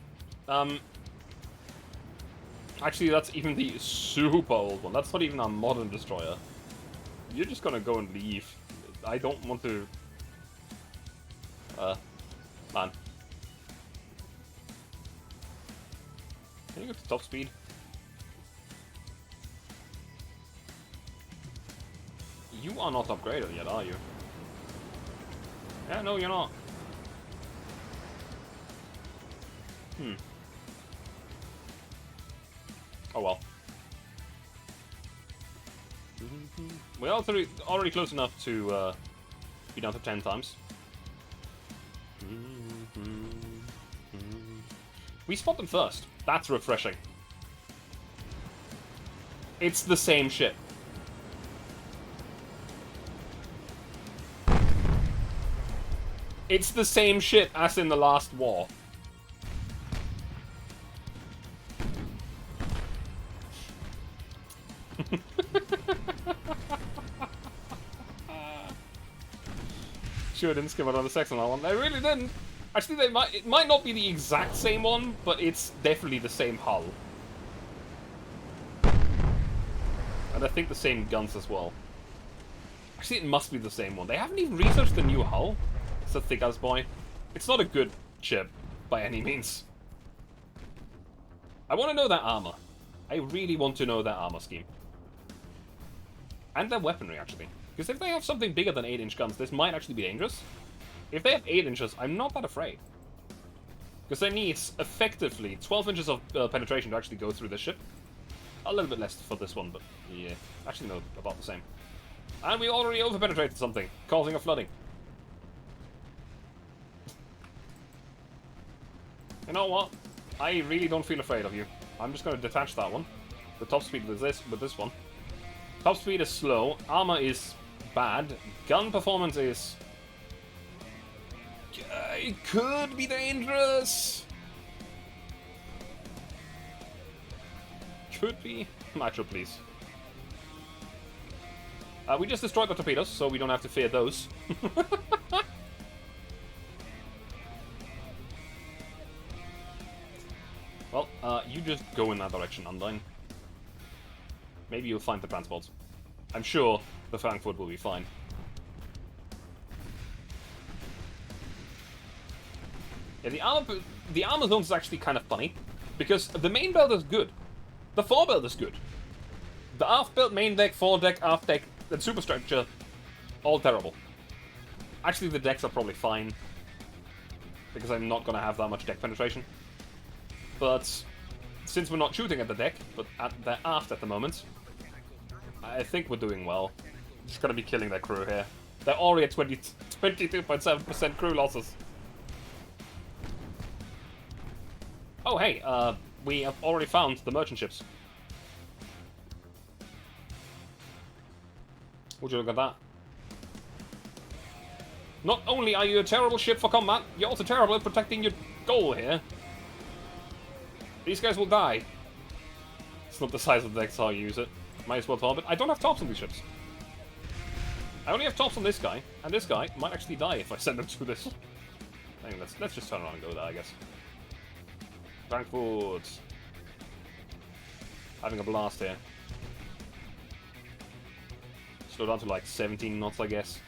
Actually, that's even the super old one. That's not even our modern Destroyer. You're just gonna go and leave. I don't want to... man. Can you get to top speed? You are not upgraded yet, are you? Yeah, no, you're not. Oh well. We're already close enough to be down to 10 times. We spot them first. That's refreshing. It's the same ship. It's the same ship as in the last war. Sure didn't skip out on the second one. They really didn't. Actually, it might not be the exact same one, but it's definitely the same hull. And I think the same guns as well. Actually, it must be the same one. They haven't even researched the new hull. It's a thick-ass boy. It's not a good ship, by any means. I want to know their armor. I really want to know their armor scheme. And their weaponry, actually. Because if they have something bigger than 8-inch guns, this might actually be dangerous. If they have 8 inches, I'm not that afraid. Because they need, effectively, 12 inches of penetration to actually go through this ship. A little bit less for this one, but yeah. Actually, no, about the same. And we already over-penetrated something, causing a flooding. You know what? I really don't feel afraid of you. I'm just going to detach that one. The top speed with this one. Top speed is slow. Armor is bad. Gun performance is... it could be dangerous. Could be. Nitro, please. We just destroyed the torpedoes, so we don't have to fear those. Well, you just go in that direction, Undyne. Maybe you'll find the transports. I'm sure the Frankfurt will be fine. Yeah, the armor zones is actually kind of funny, because the main belt is good. The forebelt is good. The aft belt, main deck, foredeck, aft deck, and superstructure, all terrible. Actually, the decks are probably fine, because I'm not going to have that much deck penetration. But since we're not shooting at the deck, but at the aft at the moment, I think we're doing well. Just going to be killing their crew here. They're already at 22.7% crew losses. Oh, hey, we have already found the merchant ships. Would you look at that? Not only are you a terrible ship for combat, you're also terrible at protecting your goal here. These guys will die. It's not the size of the decks how you use it. Might as well top it. I don't have tops on these ships. I only have tops on this guy, and this guy might actually die if I send him through this. I think let's just turn around and go there, I guess. Frankfurt. Having a blast here. Slow down to like 17 knots, I guess.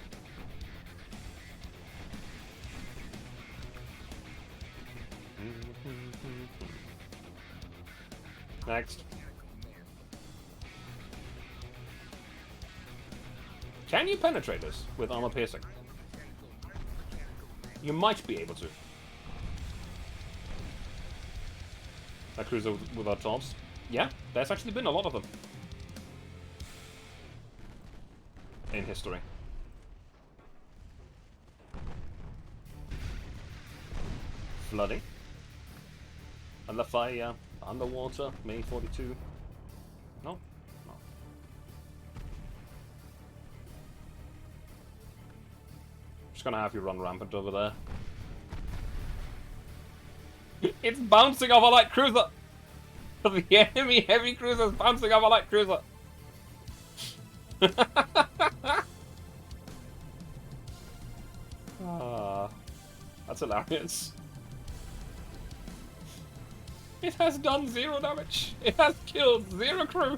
Next. Can you penetrate this with armor piercing? You might be able to. A cruiser without tops. Yeah, there's actually been a lot of them. In history. Flooding. And the fire, underwater, May 42. No? No. Just gonna have you run rampant over there. It's bouncing off a light cruiser! The enemy heavy cruiser is bouncing off a light cruiser! Ah, that's hilarious. It has done 0 damage. It has killed 0 crew.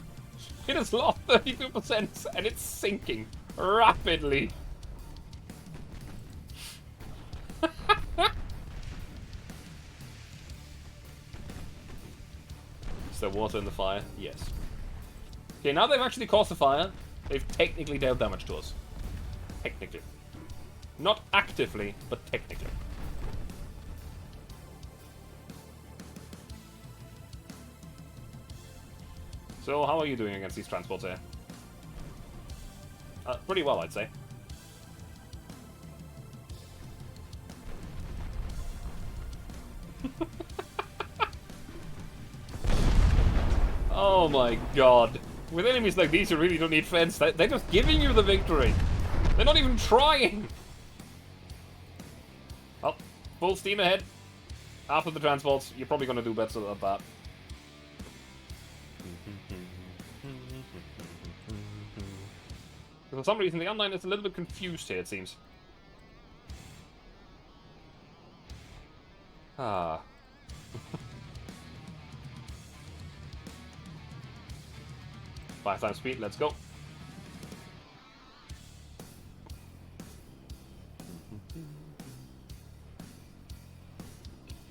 It has lost 32% and it's sinking rapidly. Is there water in the fire? Yes. Okay, now they've actually caused the fire, they've technically dealt damage to us. Technically. Not actively, but technically. So, how are you doing against these transports here? Pretty well, I'd say. Oh my god. With enemies like these, you really don't need friends. They're just giving you the victory. They're not even trying. Well, full steam ahead. After the transports, you're probably going to do better than that. For some reason, the online is a little bit confused here, it seems. Ah. 5 times speed, let's go.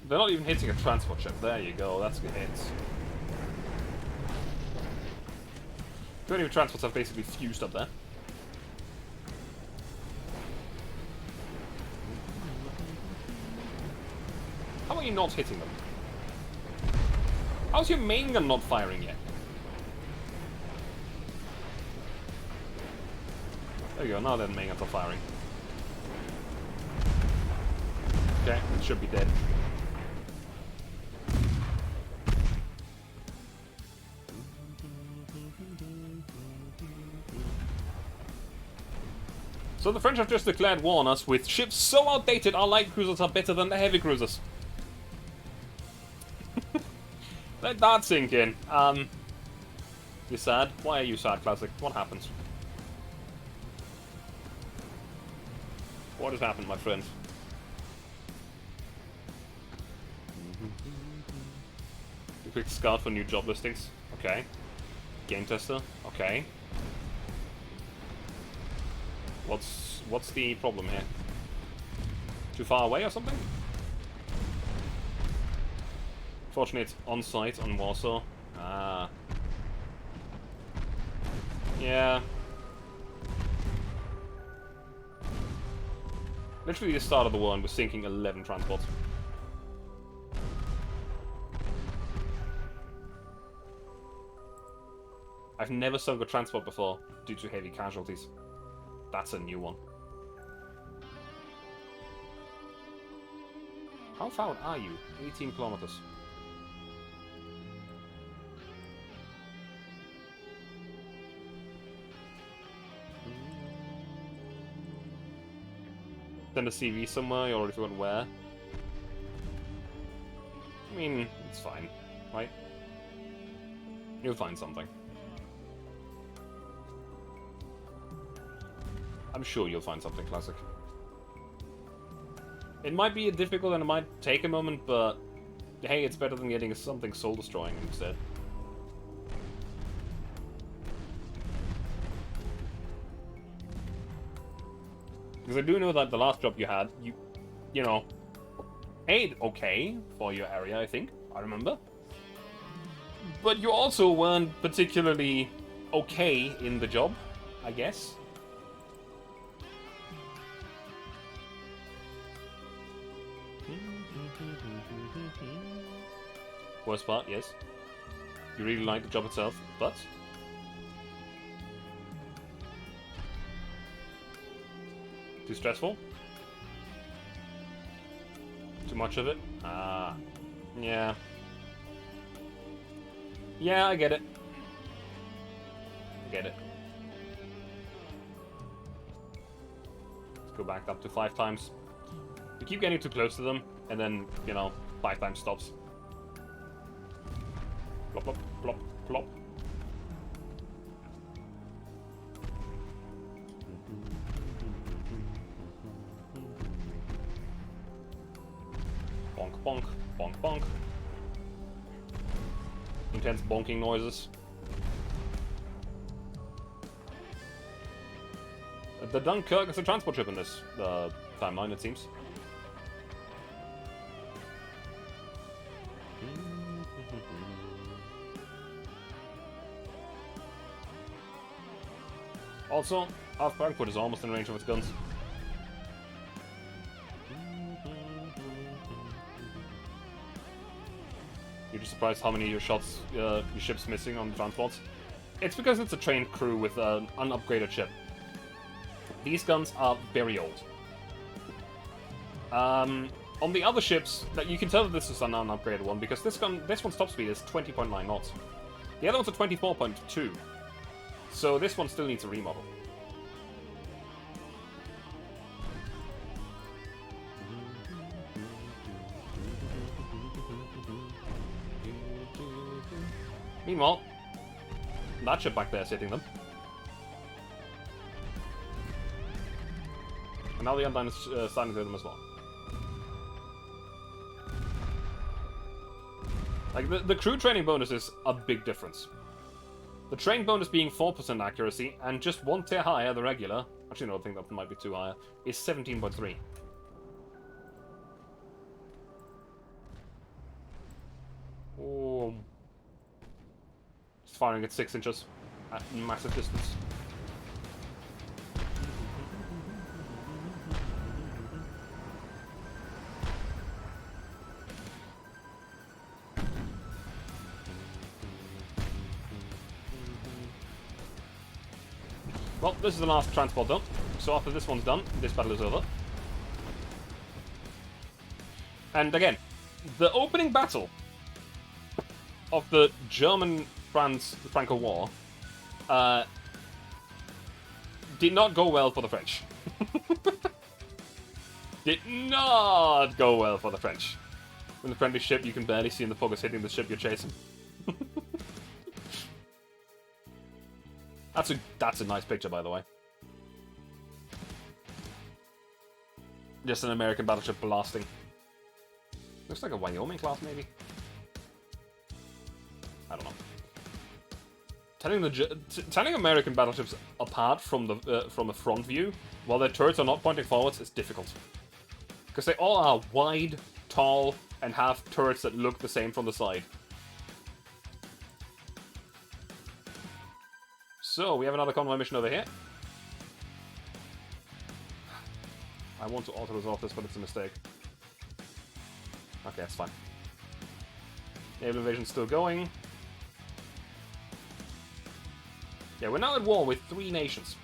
They're not even hitting a transport ship. There you go, that's good hits. 20 transports have basically fused up there. How are you not hitting them? How's your main gun not firing yet? There you go, now then Mayans are firing. Okay, it should be dead. So the French have just declared war on us with ships so outdated our light cruisers are better than the heavy cruisers. Let that sink in. You're sad? Why are you sad, Classic? What happens? What has happened, my friend? A quick scout for new job listings. Okay. Game tester. Okay. What's the problem here? Too far away or something? Fortunately, it's on site on Warsaw. Ah. Yeah. Literally the start of the war and we're sinking 11 transports. I've never sunk a transport before due to heavy casualties. That's a new one. How far out are you? 18 kilometers. Send a CV somewhere, you already forgot where. I mean, it's fine, right? You'll find something. I'm sure you'll find something, Classic. It might be difficult and it might take a moment, but hey, it's better than getting something soul-destroying instead. Because I do know that the last job you had, you know, paid okay for your area, I think. I remember. But you also weren't particularly okay in the job, I guess. Worst part, yes. You really like the job itself, but... too stressful? Too much of it? Ah. Yeah. Yeah, I get it. I get it. Let's go back up to 5 times. We keep getting too close to them, and then, you know, 5 times stops. Plop, plop, plop, plop. Bonk, bonk, bonk, bonk. Intense bonking noises. The Dunkirk is a transport ship in this timeline, it seems. Also, half Frankfurt is almost in range of its guns. You're just surprised how many of your shots, your ship's missing on the transports. It's because it's a trained crew with an unupgraded ship. These guns are very old. On the other ships, that you can tell that this is an unupgraded one because this one's top speed is 20.9 knots. The other one's a 24.2. So this one still needs a remodel. Meanwhile, that ship back there is hitting them. And now the Undyne is starting to hit them as well. Like, the crew training bonus is a big difference. The train bonus being 4% accuracy, and just 1 tier higher, the regular, actually no, I think that might be too higher, is 17.3. Oh. It's firing at 6 inches at massive distance. Well, this is the last transport done. So after this one's done, this battle is over. And again, the opening battle of the German-Franco War did not go well for the French. Did not go well for the French. When the friendly ship, you can barely see in the focus hitting the ship you're chasing. That's a nice picture, by the way. Just an American battleship blasting. Looks like a Wyoming class, maybe. I don't know. Telling American battleships apart from the front view, while their turrets are not pointing forwards, is difficult. Because they all are wide, tall, and have turrets that look the same from the side. So, we have another convoy mission over here. I want to auto-resolve this, but it's a mistake. Okay, that's fine. Naval invasion's still going. Yeah, we're now at war with 3 nations.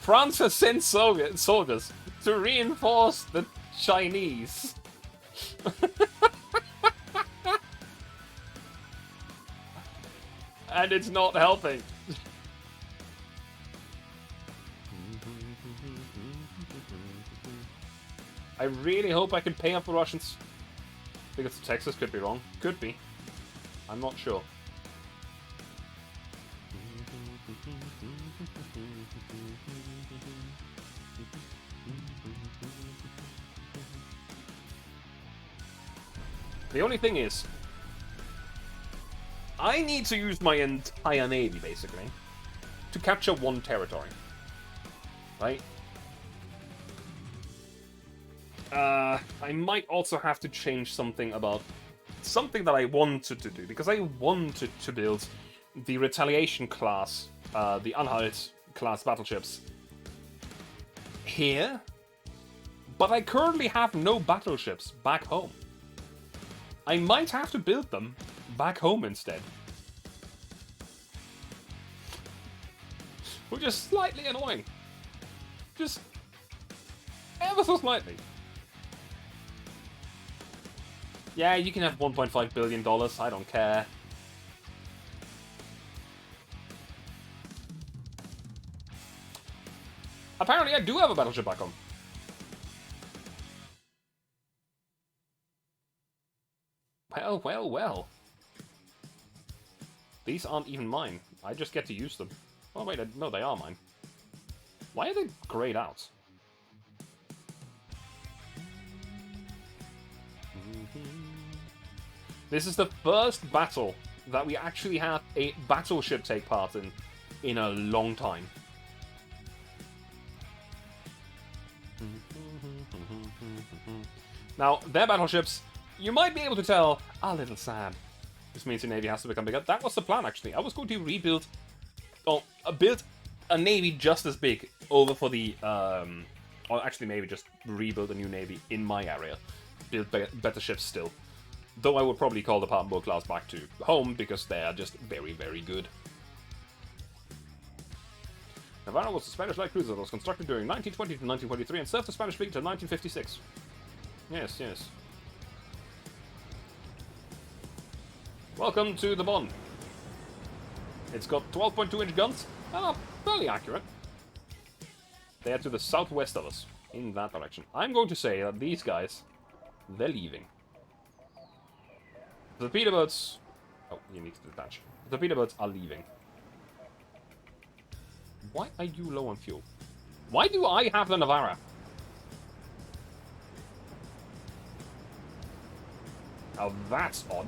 France has sent soldiers to reinforce the Chinese. And it's not helping. I really hope I can pay up the Russians. Because Texas could be wrong. Could be. I'm not sure. The only thing is, I need to use my entire navy, basically, to capture 1 territory. Right? I might also have to change something about something that I wanted to do, because I wanted to build the Retaliation class, the Anhalt class battleships here, but I currently have no battleships back home. I might have to build them back home instead. Which is slightly annoying. Just ever so slightly. Yeah, you can have $1.5 billion, I don't care. Apparently I do have a battleship back home. Well, well, well. These aren't even mine. I just get to use them. Oh wait, no, they are mine. Why are they grayed out? This is the first battle that we actually have a battleship take part in a long time. Now, their battleships, you might be able to tell, are a little sad. This means your navy has to become bigger. That was the plan, actually. I was going to rebuild, or build a navy just as big over for the, or actually maybe just rebuild a new navy in my area. Build better ships still. Though I would probably call the Papenburg class back to home, because they are just very, very good. Navarro was a Spanish light cruiser that was constructed during 1920 to 1923 and served the Spanish fleet until 1956. Yes, yes. Welcome to the Bon. It's got 12.2-inch guns, and are fairly accurate. They are to the southwest of us, in that direction. I'm going to say that these guys, they're leaving. The torpedo boats... Oh, you need to detach. The torpedo boats are leaving. Why are you low on fuel? Why do I have the Navara? Now that's odd.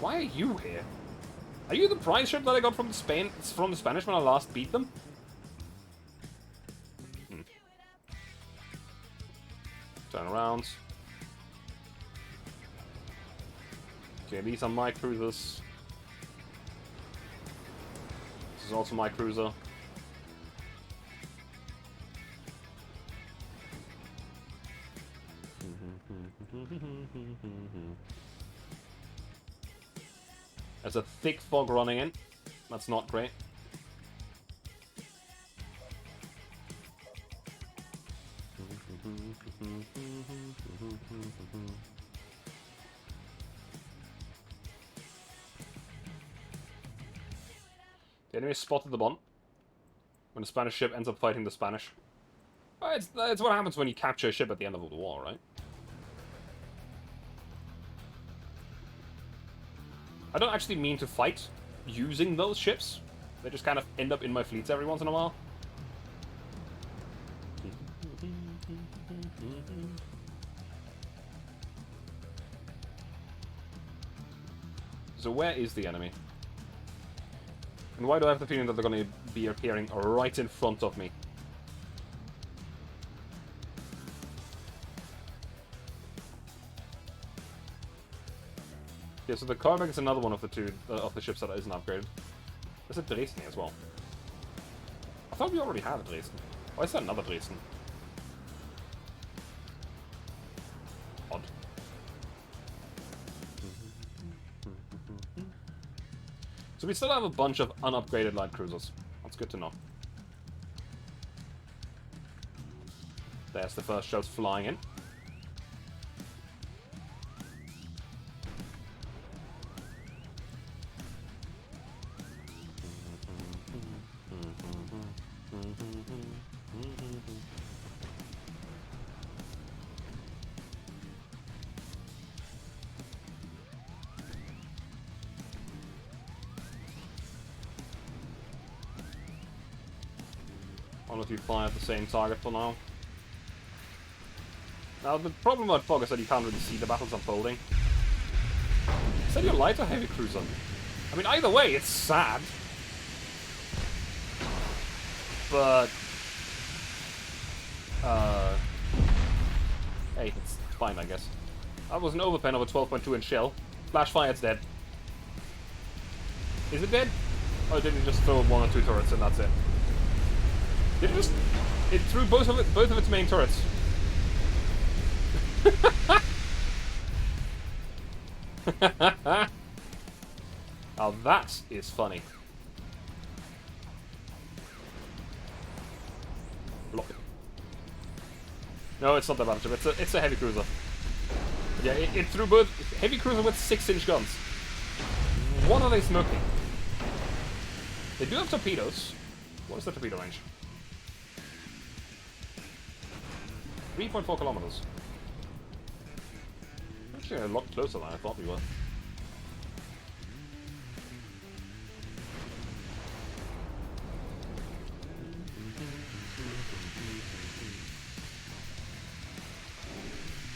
Why are you here? Are you the prize ship that I got from the Spanish when I last beat them? Turn around. Okay, these are my cruisers. This is also my cruiser. There's a thick fog running in. That's not great. The enemy spotted the bomb. When a Spanish ship ends up fighting the Spanish. It's what happens when you capture a ship at the end of the war, right? I don't actually mean to fight using those ships. They just kind of end up in my fleets every once in a while. So where is the enemy? And why do I have the feeling that they're going to be appearing right in front of me? Yeah, so the Carbag is another one of the two of the ships that isn't upgraded. There's a Dresden as well. I thought we already had a Dresden. Why is there another Dresden? Odd. So we still have a bunch of unupgraded light cruisers. That's good to know. There's the first shells flying in. One of you fly at the same target for now. Now the problem about fog is that you can't really see the battles unfolding. Is that your light or heavy cruiser? I mean, either way, it's sad. But hey, it's fine, I guess. That was an overpen of a 12.2 inch shell. Flash fire, it's dead. Is it dead? Or did it just throw one or two turrets and that's it? Did it just... It threw both of its main turrets. Now that is funny. Block. No, it's not that bad. It's a heavy cruiser. Yeah, it threw both heavy cruiser with 6-inch guns. What are they smoking? They do have torpedoes. What is the torpedo range? 3.4 kilometers. Actually, a lot closer than I thought we were.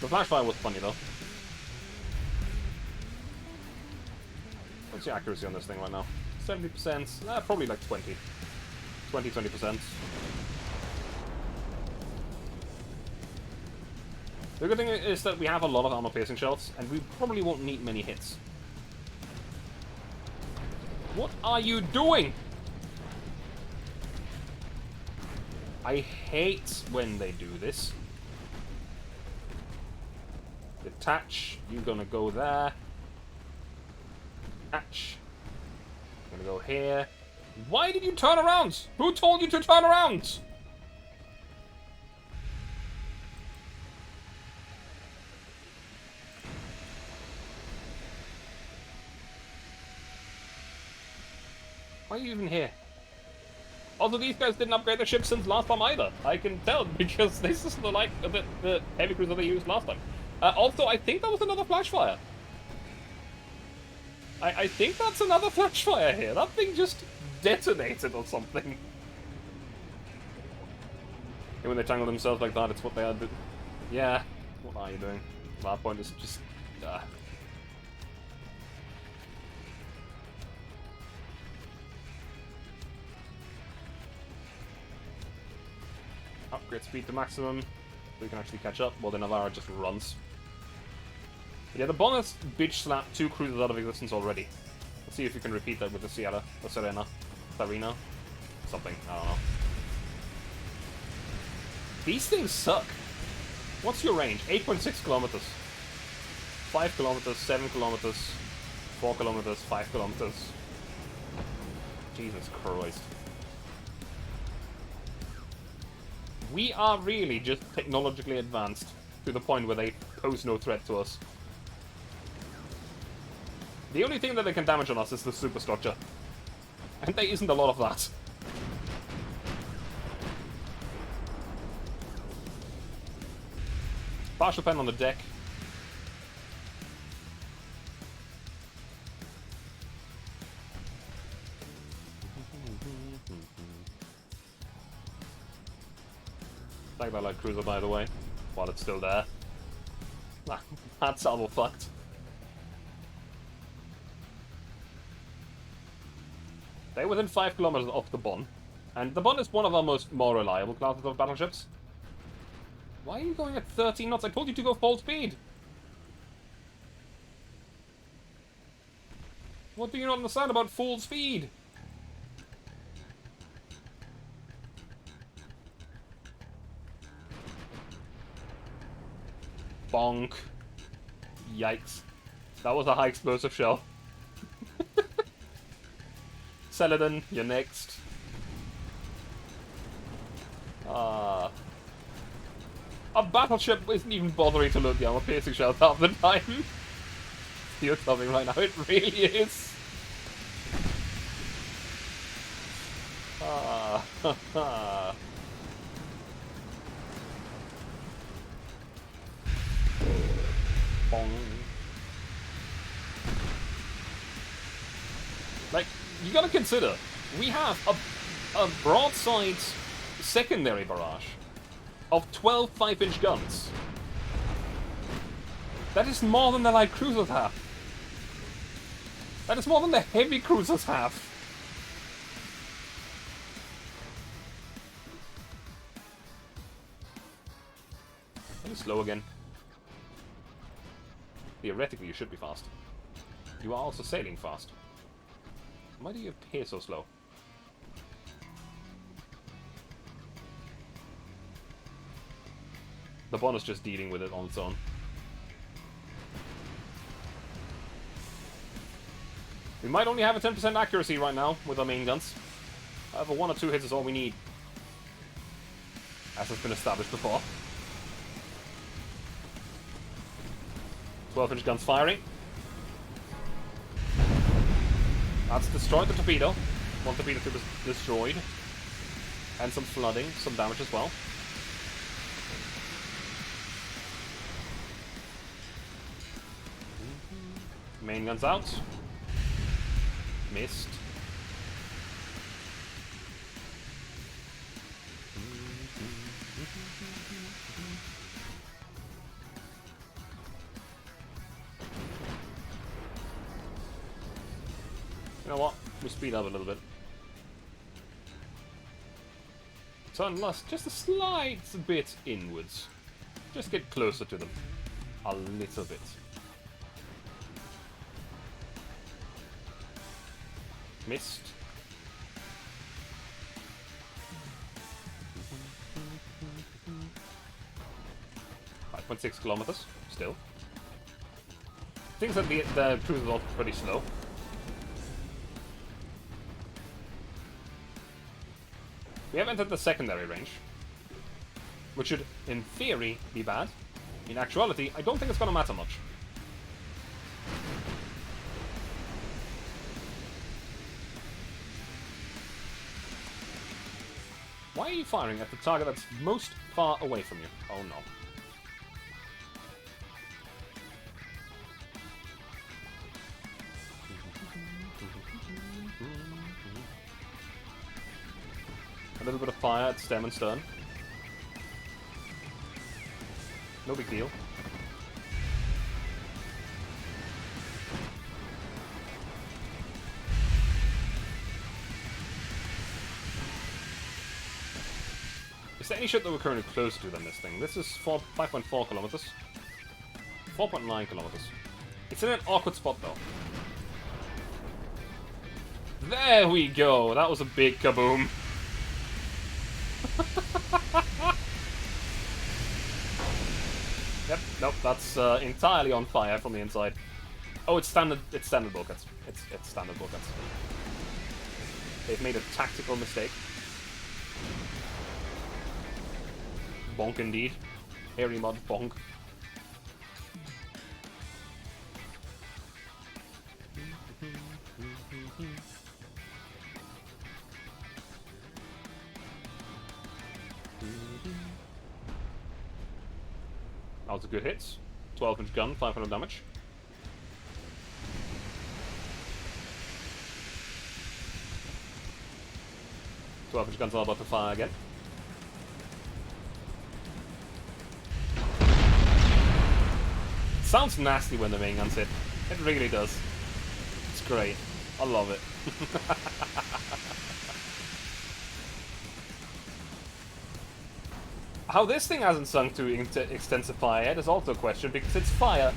The flashfire was funny though. What's the accuracy on this thing right now? 70%? Probably like 20. 20%. The good thing is that we have a lot of armor-piercing shells, and we probably won't need many hits. What are you doing? I hate when they do this. Detach, you're gonna go there. Detach. I'm gonna go here. Why did you turn around? Who told you to turn around? Why are you even here? Also, these guys didn't upgrade their ship since last time either. I can tell because this is the heavy cruiser they used last time. Also, I think that was another flash fire. I think that's another flash fire here. That thing just detonated or something. And when they tangle themselves like that, it's what they are doing. Yeah, what are you doing? At that point, it's just... Upgrade speed to maximum. We can actually catch up. Well, the Navarra just runs. But yeah, the bomb has bitch slapped 2 cruisers out of existence already. Let's see if we can repeat that with the Sierra, or Serena, Sarina, something. I don't know. These things suck. What's your range? 8.6 kilometers. 5 kilometers, 7 kilometers, 4 kilometers, 5 kilometers. Jesus Christ. We are really just technologically advanced to the point where they pose no threat to us. The only thing that they can damage on us is the superstructure. And there isn't a lot of that. Partial pen on the deck. Take that light cruiser, by the way, while it's still there. That's salvo fucked. They're within 5 kilometers of the Bon, and the Bon is one of our more reliable classes of battleships. Why are you going at 13 knots? I told you to go full speed! What do you not understand about full speed? Bonk. Yikes. That was a high explosive shell. Celadon, you're next. A battleship isn't even bothering to load the armor piercing shells half the time. You're telling me right now, it really is. Bong. Like, you gotta consider, we have a broadside secondary barrage of 12 5-inch guns. That is more than the light cruisers have. That is more than the heavy cruisers have. Are you slow again? Theoretically, you should be fast. You are also sailing fast. Why do you appear so slow? The Bon is just dealing with it on its own. We might only have a 10% accuracy right now with our main guns. However, 1 or 2 hits is all we need. As has been established before. 12-inch guns firing. That's destroyed the torpedo. One torpedo tube is destroyed. And some flooding, some damage as well. Main guns out. Missed. You know what? We speed up a little bit. Turn left just a slight bit inwards. Just get closer to them. A little bit. Missed. .6 kilometers, still. Things that the cruise is also pretty slow. We have entered the secondary range, which should, in theory, be bad. In actuality, I don't think it's going to matter much. Why are you firing at the target that's most far away from you? Oh no. A little bit of fire at stem and stern. No big deal. Is there any ship that we're currently closer to than this thing? This is 5.4 kilometers. 4.9 kilometers. It's in an awkward spot though. There we go! That was a big kaboom. Yep, nope, that's entirely on fire from the inside. Oh, it's standard. It's standard bulkheads. It's standard bulkheads. They've made a tactical mistake. Bonk indeed. Hairy mod bonk. That was a good hit. 12-inch gun, 500 damage. Twelve-inch guns are about to fire again. Sounds nasty when the main guns hit. It really does. It's great. I love it. How this thing hasn't sunk to extensive fire yet is also a question, because it's fire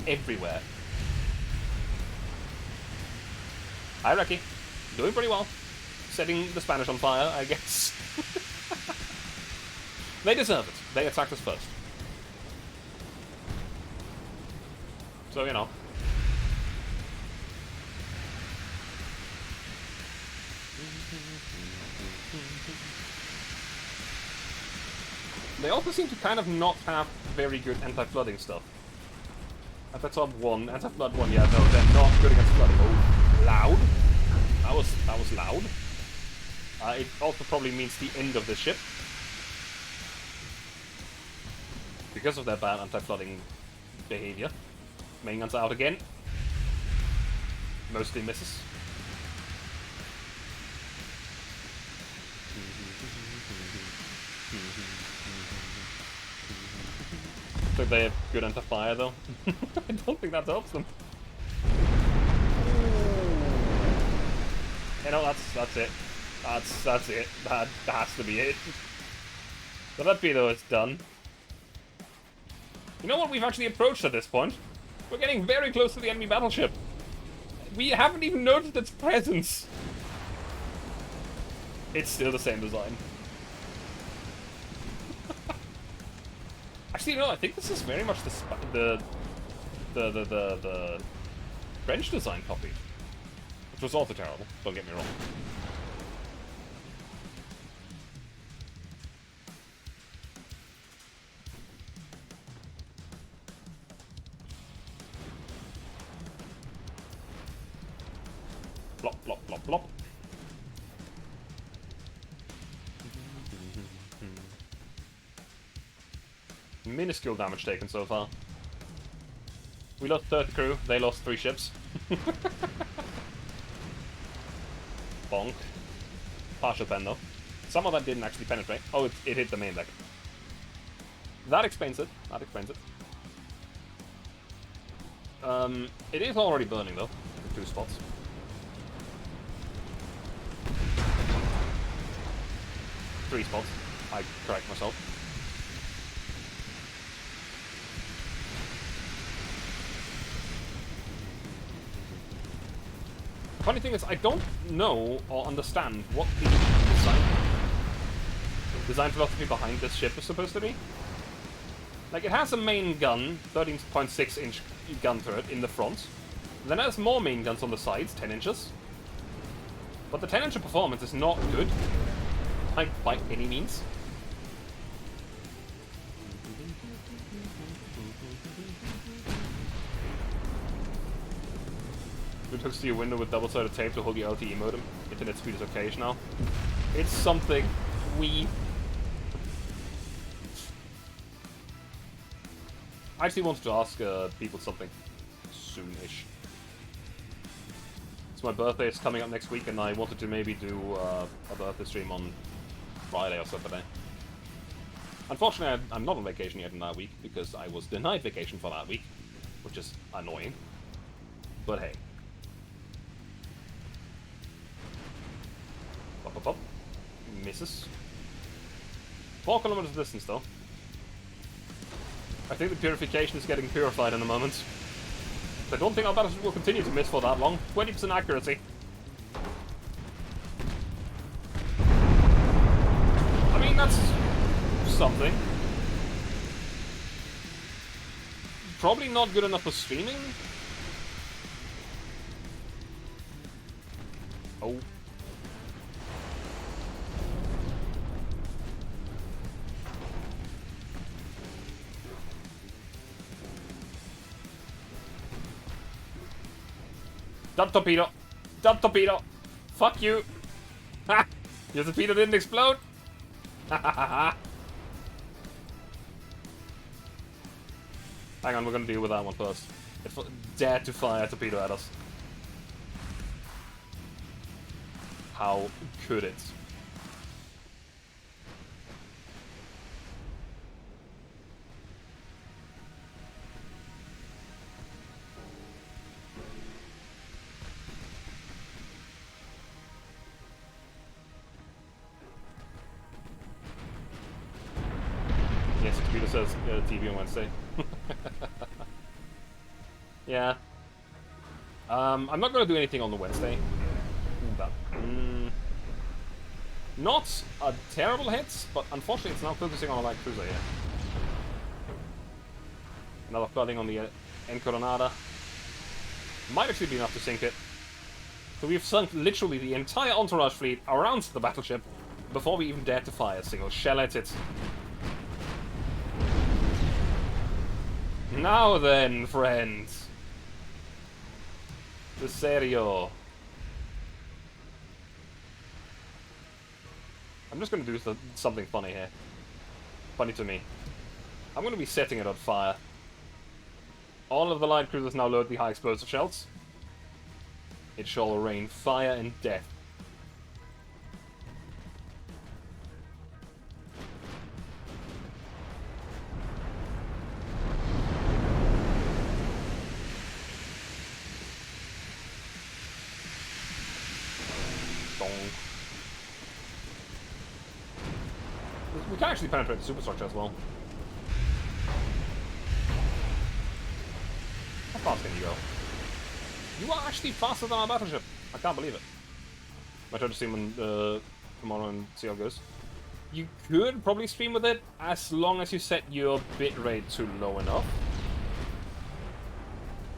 everywhere. Hi, Reki. Doing pretty well. Setting the Spanish on fire, I guess. They deserve it. They attacked us first. So, you know. They also seem to kind of not have very good anti-flooding stuff. At the top one, anti-flood one, yeah, no, they're not good against flooding. Oh, loud. That was loud. It also probably means the end of the ship. Because of their bad anti-flooding behavior. Main guns out again. Mostly misses. So they have good anti-fire though. I don't think that helps them. You know, that's it. That's it. That has to be it. So that though it's done. You know what we've actually approached at this point? We're getting very close to the enemy battleship. We haven't even noticed its presence. It's still the same design. Actually, no, I think this is very much the French design copy. Which was also terrible, don't get me wrong. Plop, plop, plop, plop. Minuscule damage taken so far. We lost 30 crew, they lost 3 ships. Bonk. Partial pen though. Some of that didn't actually penetrate. Oh, it hit the main deck. That explains it. That explains it. It is already burning though, in 2 spots. Three spots. I correct myself. The funny thing is, I don't know or understand what the design philosophy behind this ship is supposed to be. Like, it has a main gun, 13.6-inch gun turret in the front. Then it has more main guns on the sides, 10 inches. But the 10-inch performance is not good. Like, by any means. It hooks to your window with double-sided tape to hold your LTE modem. Internet speed is okay now. It's something. I actually wanted to ask people something soon-ish. So my birthday is coming up next week, and I wanted to maybe do a birthday stream on Friday or Saturday. Unfortunately, I'm not on vacation yet in that week, because I was denied vacation for that week, which is annoying. But hey. Pop, pop, pop. Misses. 4 kilometers distance, though. I think the purification is getting purified in a moment. I don't think our battleship will continue to miss for that long. 20% accuracy. I mean, that's something. Probably not good enough for streaming, Oh. Dump torpedo! Dump torpedo! Fuck you! Ha! Your torpedo didn't explode! Ha ha ha ha! Hang on, we're gonna deal with that one first. It dared to fire a torpedo at us. How could it? Yes, torpedo says TV on Wednesday. Yeah. I'm not gonna do anything on the Wednesday. Not a terrible hit, but unfortunately it's now focusing on a light cruiser here. Another flooding on the Encoronada. Might actually be enough to sink it. So we've sunk literally the entire entourage fleet around the battleship before we even dared to fire a single shell at it. Now then, friends. The serio. I'm just going to do something funny here. Funny to me. I'm going to be setting it on fire. All of the light cruisers now load the high explosive shells. It shall rain fire and death. We can actually penetrate the superstructure as well. How fast can you go? You are actually faster than our battleship. I can't believe it. I try to stream on tomorrow and see how it goes. You could probably stream with it as long as you set your bitrate to low enough.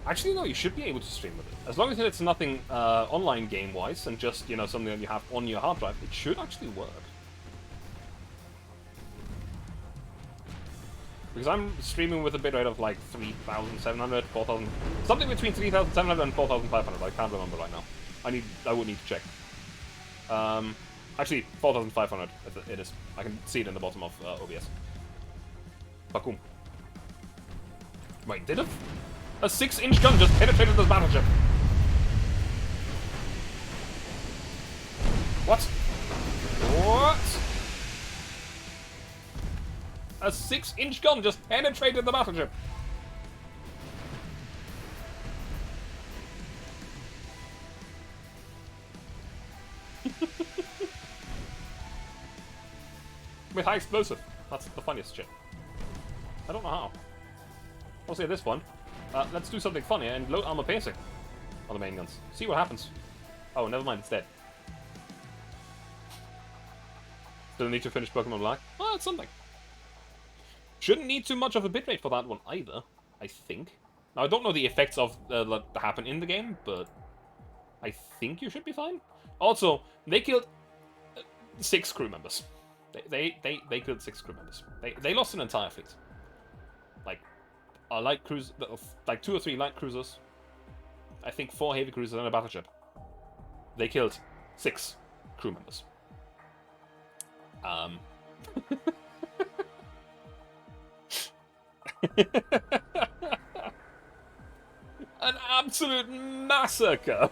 Actually, no, you should be able to stream with it. As long as it's nothing online game-wise and just, you know, something that you have on your hard drive, it should actually work. Because I'm streaming with a bitrate of like 3,700, 4,000, something between 3,700 and 4,500. I can't remember right now. I would need to check. Actually, 4,500 it is. I can see it in the bottom of OBS. Bakum. Wait, did a 6-inch gun just penetrated this battleship? What? What? A 6-inch gun just penetrated the battleship. With high explosive. That's the funniest shit. I don't know how. Also, at this one, let's do something funny and load armor piercing on the main guns. See what happens. Oh, never mind, it's dead. Still need to finish Pokemon Black. Oh, it's something. Shouldn't need too much of a bitrate for that one either, I think. Now, I don't know the effects of that happen in the game, but I think you should be fine. Also, they killed 6 crew members. They killed 6 crew members. They lost an entire fleet. Like a light cruiser, like 2 or 3 light cruisers. I think 4 heavy cruisers and a battleship. They killed 6 crew members. An absolute massacre.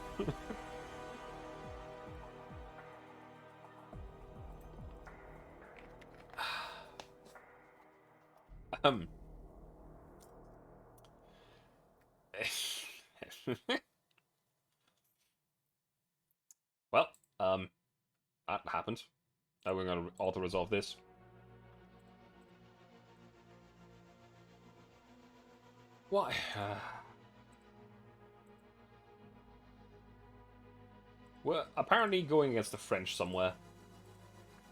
Well, that happened. Now we're gonna auto-resolve this. Why? We're apparently going against the French somewhere.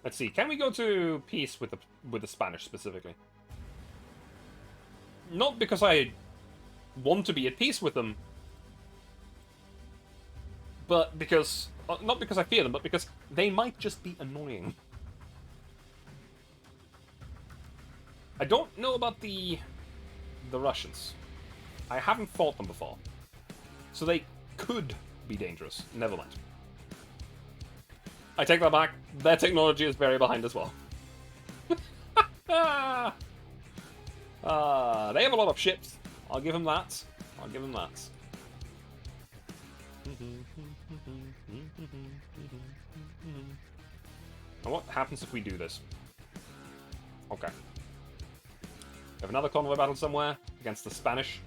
Let's see. Can we go to peace with the Spanish specifically? Not because I want to be at peace with them, But because... not because I fear them, but because they might just be annoying. I don't know about the Russians. I haven't fought them before. So they could be dangerous. Never mind. I take that back. Their technology is very behind as well. They have a lot of ships. I'll give them that. I'll give them that. And what happens if we do this? Okay. We have another convoy battle somewhere against the Spanish.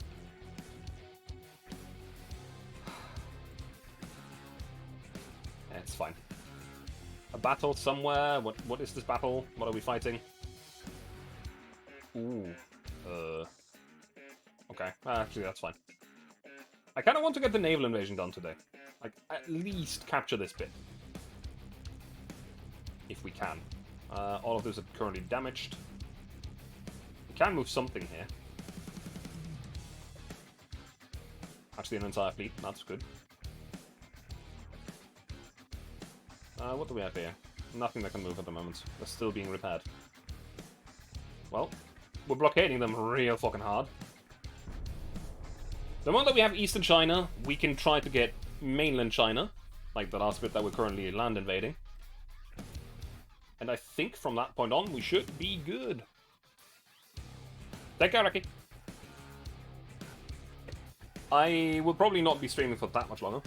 It's fine. A battle somewhere. What is this battle? What are we fighting? Ooh. Okay. Actually, that's fine. I kind of want to get the naval invasion done today. Like, at least capture this bit. If we can. All of those are currently damaged. We can move something here. Actually, an entire fleet. That's good. What do we have here? Nothing that can move at the moment. They're still being repaired. Well, we're blockading them real fucking hard. The moment that we have Eastern China, we can try to get mainland China, like the last bit that we're currently land invading. And I think from that point on, we should be good. Take care, Ricky. I will probably not be streaming for that much longer.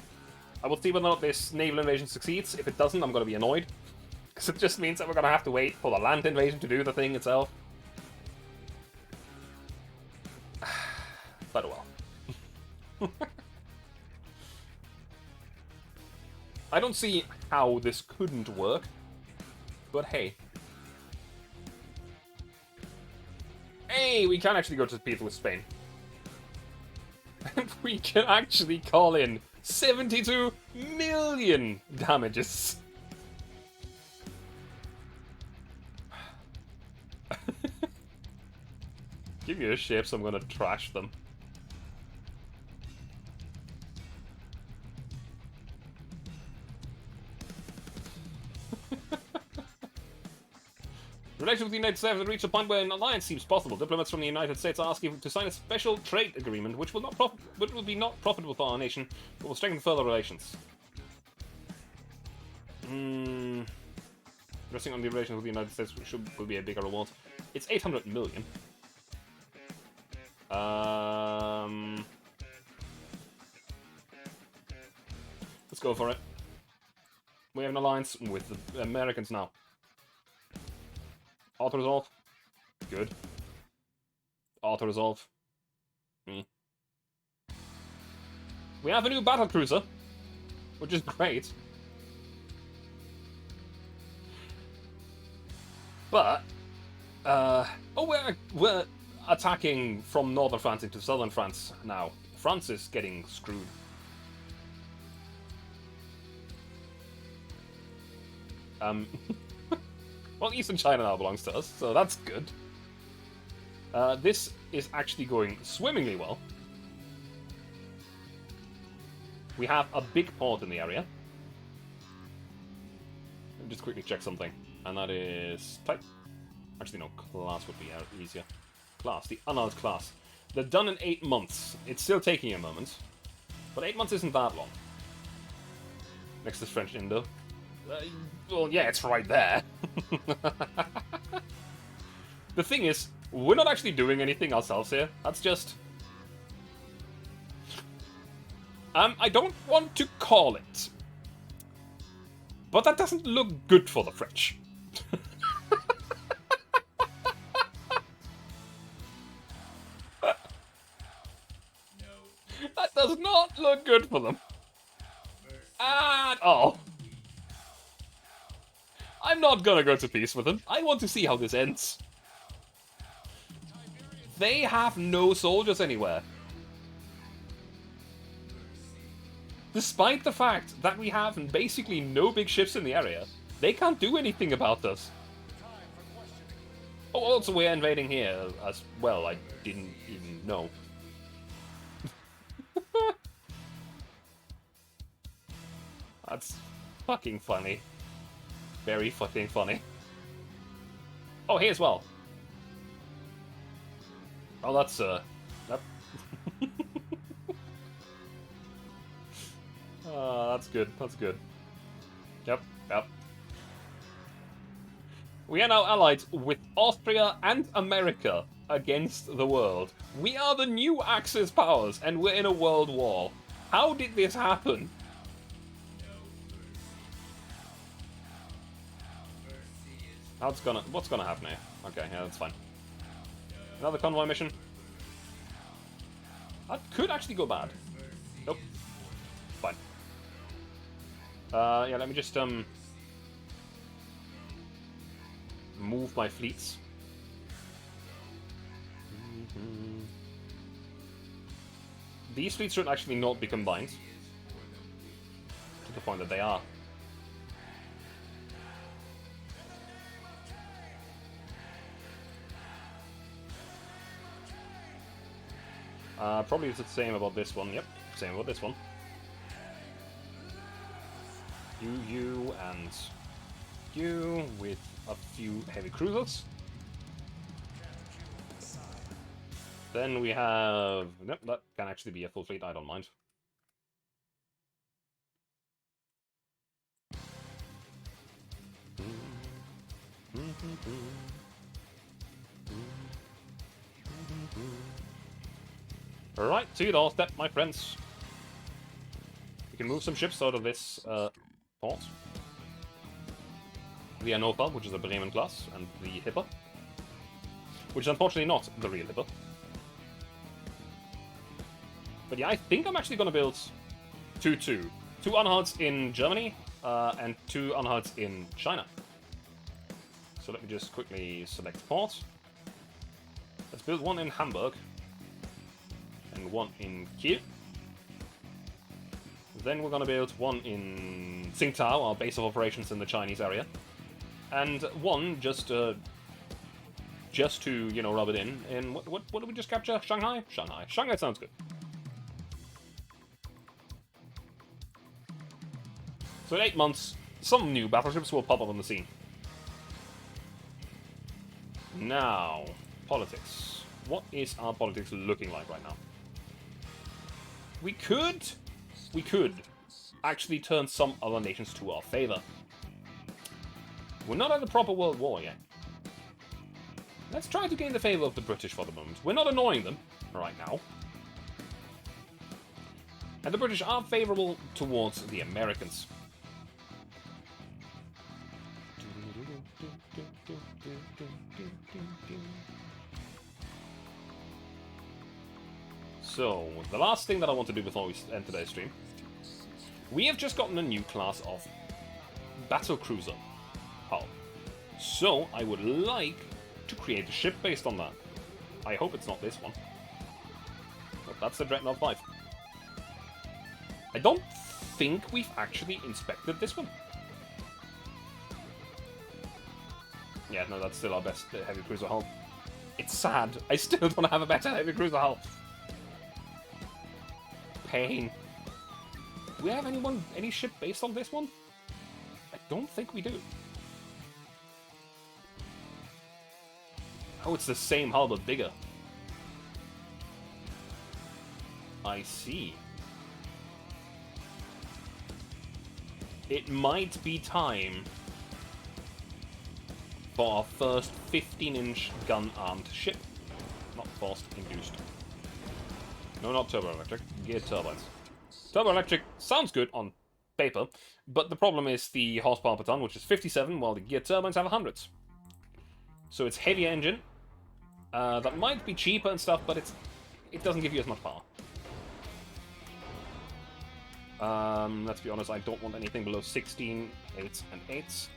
I will see whether or not this naval invasion succeeds. If it doesn't, I'm going to be annoyed. Because it just means that we're going to have to wait for the land invasion to do the thing itself. But well. I don't see how this couldn't work. But hey. Hey, we can actually go to peace with Spain. And we can actually call in 72 million damages. Give me your ships, I'm gonna trash them. Relations with the United States have reached a point where an alliance seems possible. Diplomats from the United States are asking to sign a special trade agreement, which will be not profitable for our nation, but will strengthen further relations. Resting on the relations with the United States will be a bigger reward. It's 800 million. Let's go for it. We have an alliance with the Americans now. Auto-resolve. Good. Auto-resolve. We have a new battle cruiser, which is great. But, we're attacking from northern France into southern France now. France is getting screwed. Well, Eastern China now belongs to us, so that's good. This is actually going swimmingly well. We have a big port in the area. Let me just quickly check something. And that is type. Actually, no, class would be easier. Class, the unarmed class. They're done in 8 months. It's still taking a moment. But 8 months isn't that long. Next is French Indo. Well, yeah, it's right there. The thing is, we're not actually doing anything ourselves here. That's just... I don't want to call it. But that doesn't look good for the French. That does not look good for them. At all. I'm not gonna go to peace with them. I want to see how this ends. They have no soldiers anywhere. Despite the fact that we have basically no big ships in the area, they can't do anything about us. Oh, also we're invading here as well. I didn't even know. That's fucking funny. Very fucking funny. Oh, here as well. Oh, that's, That... that's good. That's good. Yep, yep. We are now allied with Austria and America against the world. We are the new Axis powers, and we're in a world war. How did this happen? What's gonna happen here? Okay, yeah, that's fine. Another convoy mission. That could actually go bad. Nope. Fine. Yeah, let me just, move my fleets. These fleets should actually not be combined. To the point that they are. Probably it's the same about this one. Yep, same about this one. You, and you with a few heavy cruisers. Then we have... Nope, that can actually be a full fleet, I don't mind. Alright, to your doorstep, my friends. We can move some ships out of this port. The Hannover, which is a Bremen class, and the Hipper, which is unfortunately not the real Hipper. But yeah, I think I'm actually going to build 2-2. 2 Anhalts in Germany, and 2 Anhalts in China. So let me just quickly select port. Let's build 1 in Hamburg. And 1 in Kiel. Then we're gonna build 1 in Tsingtao, our base of operations in the Chinese area. And 1 just to, you know, rub it in what did we just capture? Shanghai? Shanghai. Shanghai sounds good. So in 8 months, some new battleships will pop up on the scene. Now, politics. What is our politics looking like right now? We could actually turn some other nations to our favor. We're not at a proper world war yet. Let's try to gain the favor of the British for the moment. We're not annoying them right now. And the British are favorable towards the Americans. So, the last thing that I want to do before we end today's stream. We have just gotten a new class of battlecruiser hull. So, I would like to create a ship based on that. I hope it's not this one. But that's the Dreadnought 5. I don't think we've actually inspected this one. Yeah, no, that's still our best heavy cruiser hull. It's sad. I still don't have a better heavy cruiser hull. Pain. Do we have any ship based on this one? I don't think we do. Oh, it's the same hull but bigger. I see. It might be time for our first 15-inch gun-armed ship. Not forced-induced. No, not turbo-electric. Geared turbines. Turbo-electric sounds good on paper, but the problem is the horsepower per ton, which is 57, while the geared turbines have 100. So it's heavier engine. That might be cheaper and stuff, but it doesn't give you as much power. Let's be honest, I don't want anything below 16, 8s, and 8s.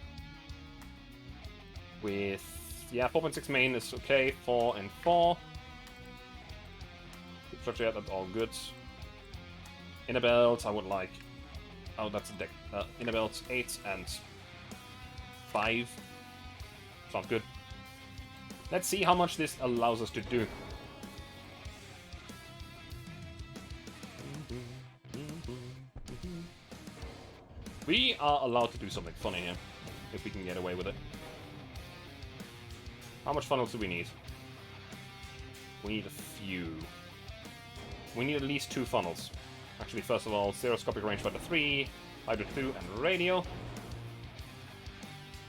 With, yeah, 4.6 main is okay, 4 and 4. Structure, that's all good. Inner belts, I would like... Oh, that's a deck. Inner belts, 8 and 5. Sounds good. Let's see how much this allows us to do. We are allowed to do something funny here, if we can get away with it. How much funnels do we need? We need a few. We need at least 2 funnels. Actually, first of all, stereoscopic rangefinder 3, hybrid 2, and radio.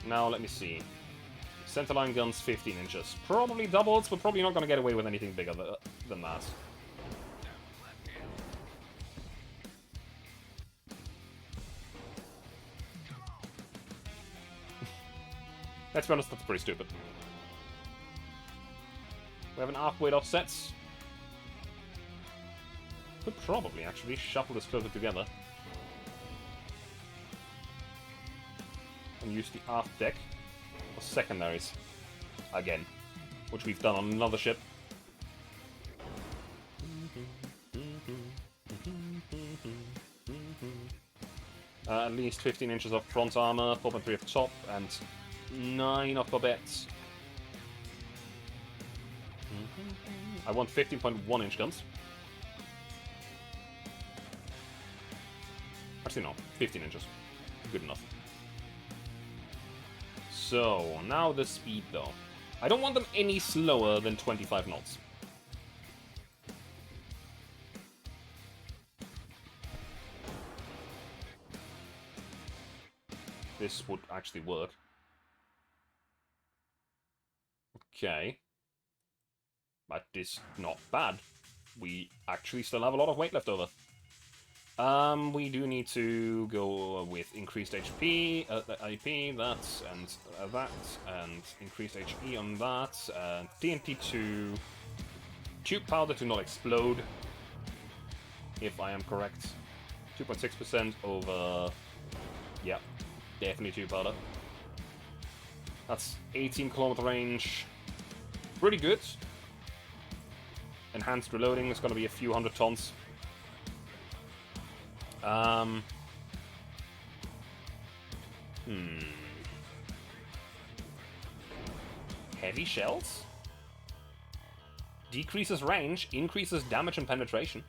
Now, let me see. Centerline guns, 15 inches. Probably doubles, we're probably not going to get away with anything bigger than that. Let's be honest, that's pretty stupid. We have an arc weight offsets. Could probably actually shuffle this closer together. And use the aft deck for secondaries. Again. Which we've done on another ship. At least 15 inches of front armor, 4.3 of top, and 9 of barbettes. I want 15.1 inch guns. Actually, no, 15 inches. Good enough. So, now the speed, though. I don't want them any slower than 25 knots. This would actually work. Okay. That is not bad. We actually still have a lot of weight left over. We do need to go with increased HP, IP, that, and increased HE on that, and TNT to tube powder to not explode, if I am correct. 2.6% over, yeah, definitely tube powder. That's 18 kilometer range, pretty good. Enhanced reloading is going to be a few hundred tons. Heavy shells? Decreases range, increases damage and penetration.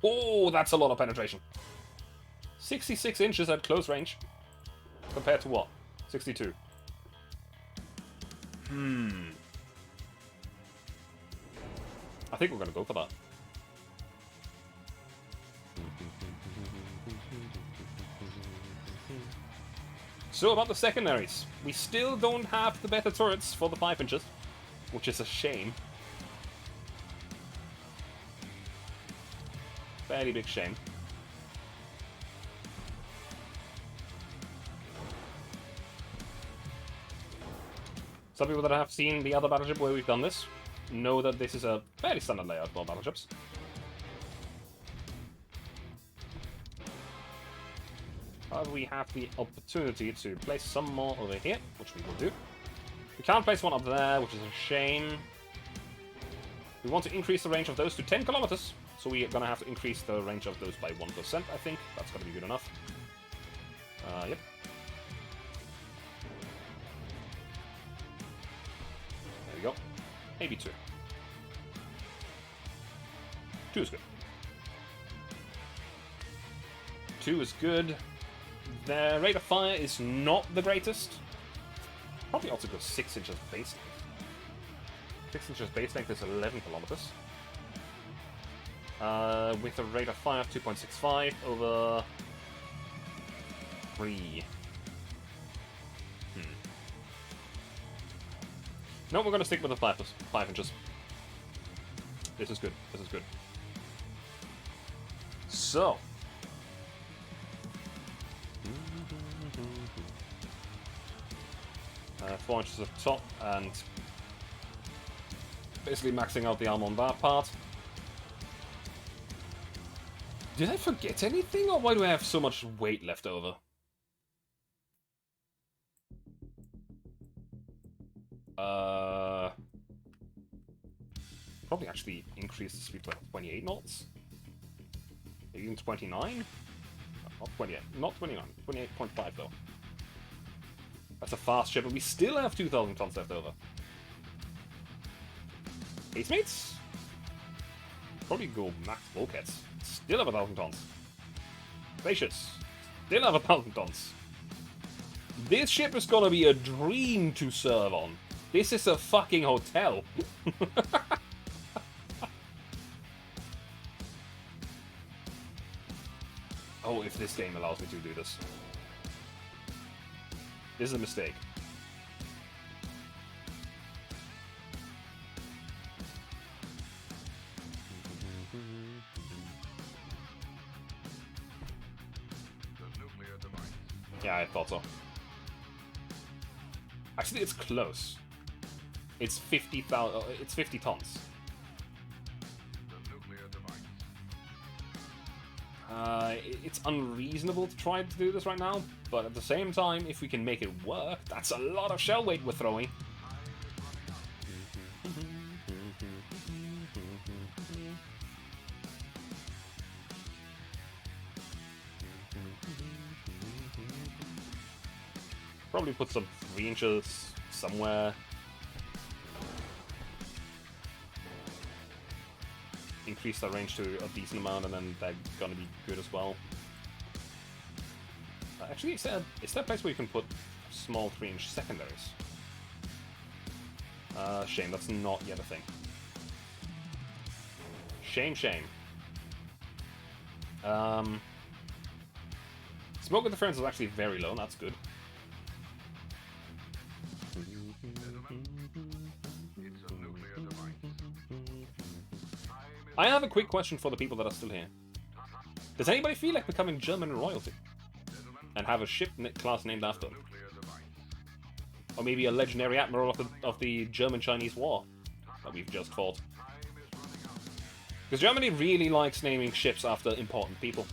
Oh, that's a lot of penetration. 66 inches at close range. Compared to what? 62. I think we're going to go for that. So about the secondaries. We still don't have the better turrets for the 5 inches, which is a shame. Fairly big shame. Some people that have seen the other battleship where we've done this know that this is a fairly standard layout for battleships. However, we have the opportunity to place some more over here, which we will do. We can't place one up there, which is a shame. We want to increase the range of those to 10 kilometers, so we're going to have to increase the range of those by 1%, I think. That's going to be good enough. Yep. There we go. Maybe 2. 2 is good. 2 is good. The rate of fire is not the greatest. Probably also goes 6 inches base length. 6 inches base length is 11 kilometers. With a rate of fire of 2.65 over 3. No, we're going to stick with the 5 inches. This is good. This is good. So. 4 inches of top and basically maxing out the armor on that part. Did I forget anything, or why do I have so much weight left over? Probably actually increase the speed by 28 knots. Even 29? Not 28, not 29, 28.5 though. That's a fast ship, and we still have 2,000 tons left over. Ace mates? Probably go max bulkheads. Still have 1,000 tons. Spacious. Still have 1,000 tons. This ship is gonna be a dream to serve on. This is a fucking hotel. Oh, if this game allows me to do this. This is a mistake. Yeah, I thought so. Actually, it's close. It's 50,000. It's 50 tons. It's unreasonable to try to do this right now, but at the same time, if we can make it work, that's a lot of shell weight we're throwing. Probably put some 3 inches somewhere. Increase that range to a decent amount, and then they're gonna be good as well. Actually, is there a place where you can put small 3-inch secondaries? Shame, that's not yet a thing. Shame. Smoke interference is actually very low, that's good. I have a quick question for the people that are still here. Does anybody feel like becoming German royalty? And have a ship class named after them? Or maybe a legendary admiral of the German-Chinese War that we've just fought? Because Germany really likes naming ships after important people.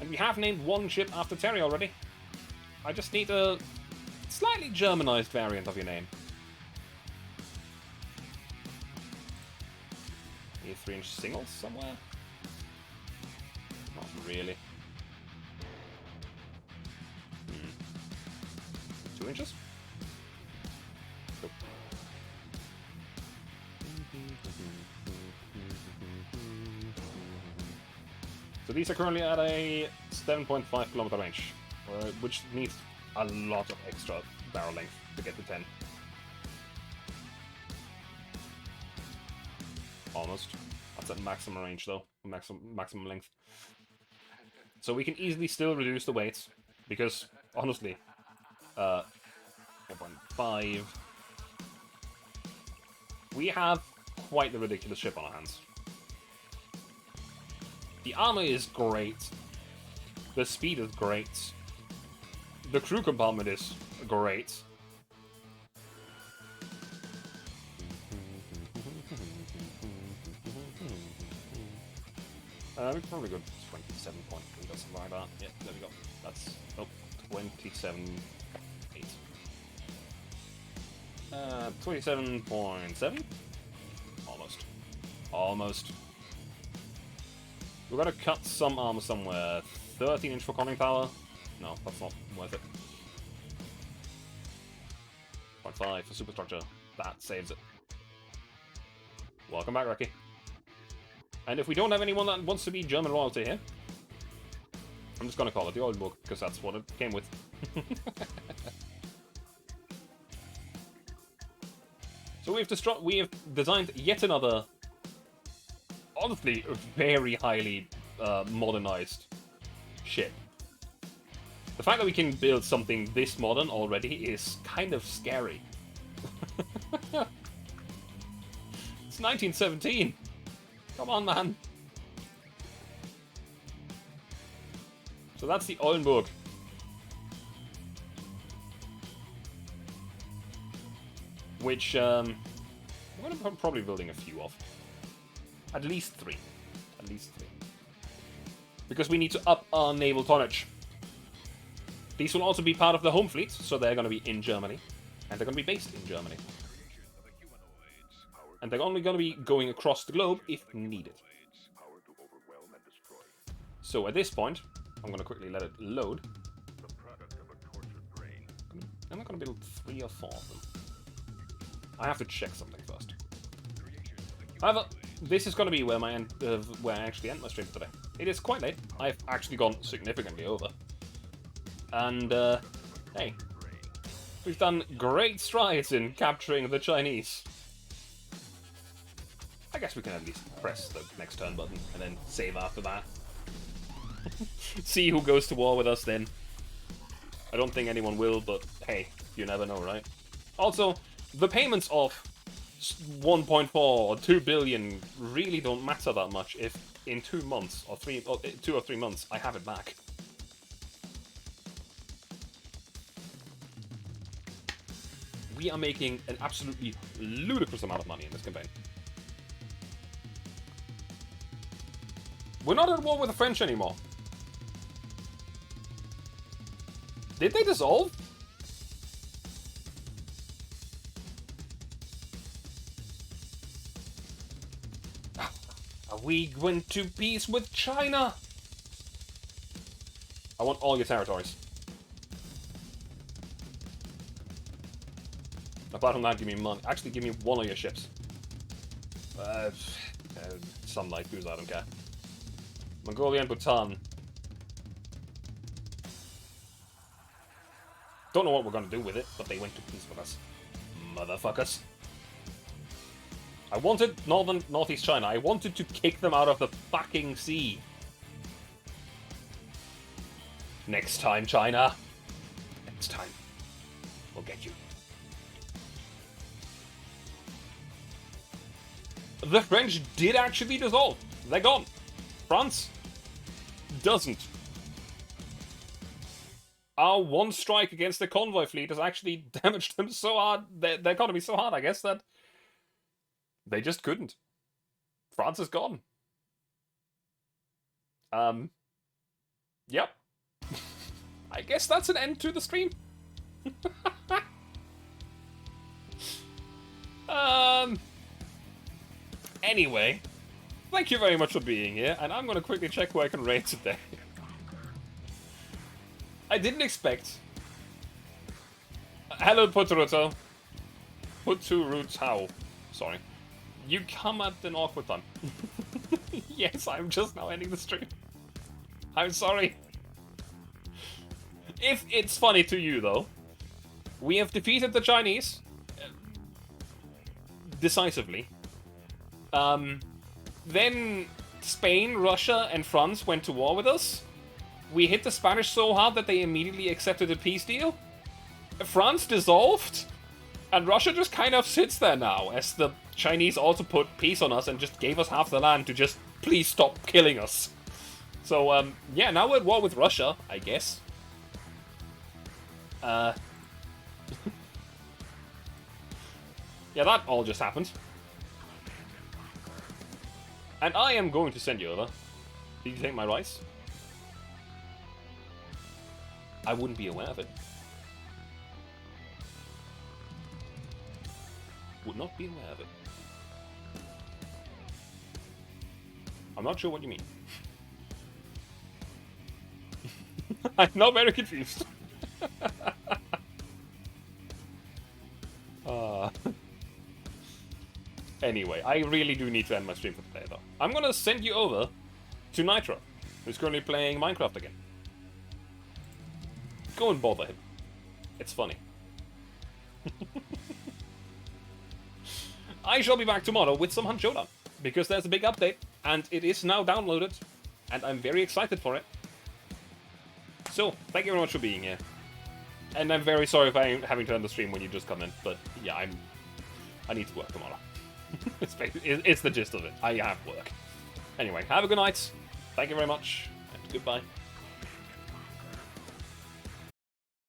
And we have named one ship after Terry already. I just need a slightly Germanized variant of your name. 3-inch singles somewhere? Not really. 2 inches? Cool. So these are currently at a 7.5 kilometer range, which needs a lot of extra barrel length to get to 10. Almost. That's at maximum range though, maximum length. So we can easily still reduce the weight, because honestly, 4.5. We have quite the ridiculous ship on our hands. The armor is great. The speed is great. The crew compartment is great. We can probably go 27.3 or something like that. Yeah, there we go. That's 27.8. 27.7? Almost. We're gonna cut some armor somewhere. 13-inch for conning tower? No, that's not worth it. 0.5 for superstructure. That saves it. Welcome back, Ricky. And if we don't have anyone that wants to be German royalty here, I'm just gonna call it the old book, because that's what it came with. So we have designed yet another, honestly, very highly modernized ship. The fact that we can build something this modern already is kind of scary. It's 1917! Come on, man! So that's the Oldenburg. Which, I'm going to probably building a few of. At least 3. At least 3. Because we need to up our naval tonnage. These will also be part of the home fleet, so they're going to be in Germany. And they're going to be based in Germany. And they're only going to be going across the globe if needed. So at this point, I'm going to quickly let it load. I'm not going to build 3 or 4 of them. I have to check something first. However, this is going to be where I actually end my stream today. It is quite late. I've actually gone significantly over. And, hey. We've done great strides in capturing the Chinese. I guess we can at least press the next turn button and then save after that. See who goes to war with us then. I don't think anyone will, but hey, you never know, right? Also, the payments of 1.4 or 2 billion really don't matter that much if in 2 months or 2 or 3 months I have it back. We are making an absolutely ludicrous amount of money in this campaign. We're not at war with the French anymore. Did they dissolve? We went to peace with China. I want all your territories. Apart from that, give me money. Actually, give me one of your ships. Sunlight, who's I don't care. Mongolia and Bhutan. Don't know what we're gonna do with it, but they went to peace with us. Motherfuckers. I wanted Northeast China. I wanted to kick them out of the fucking sea. Next time, China. Next time. We'll get you. The French did actually dissolve. They're gone. France doesn't. Our one strike against the convoy fleet has actually damaged them so hard, their economy so hard, I guess, that they just couldn't. France is gone. Yep. I guess that's an end to the stream. Anyway, thank you very much for being here, and I'm gonna quickly check who I can raid today. I didn't expect. Hello, Puturuto. Puturutao. Sorry. You come at an awkward time. Yes, I'm just now ending the stream. I'm sorry. If it's funny to you, though, we have defeated the Chinese decisively. Then Spain, Russia, and France went to war with us. We hit the Spanish so hard that they immediately accepted a peace deal. France dissolved, and Russia just kind of sits there now, as the Chinese also put peace on us and just gave us half the land to just please stop killing us. So, yeah, now we're at war with Russia, I guess. Yeah, that all just happened. And I am going to send you over. Did you take my rice? I wouldn't be aware of it. Would not be aware of it. I'm not sure what you mean. I'm not very confused. Anyway, I really do need to end my stream for today, though. I'm gonna send you over to Nitro, who's currently playing Minecraft again. Go and bother him. It's funny. I shall be back tomorrow with some Hunt Showdown, because there's a big update, and it is now downloaded, and I'm very excited for it. So, thank you very much for being here. And I'm very sorry if I'm having to end the stream when you just come in, but yeah, I need to work tomorrow. It's the gist of it. I have work. Anyway, have a good night. Thank you very much, and goodbye.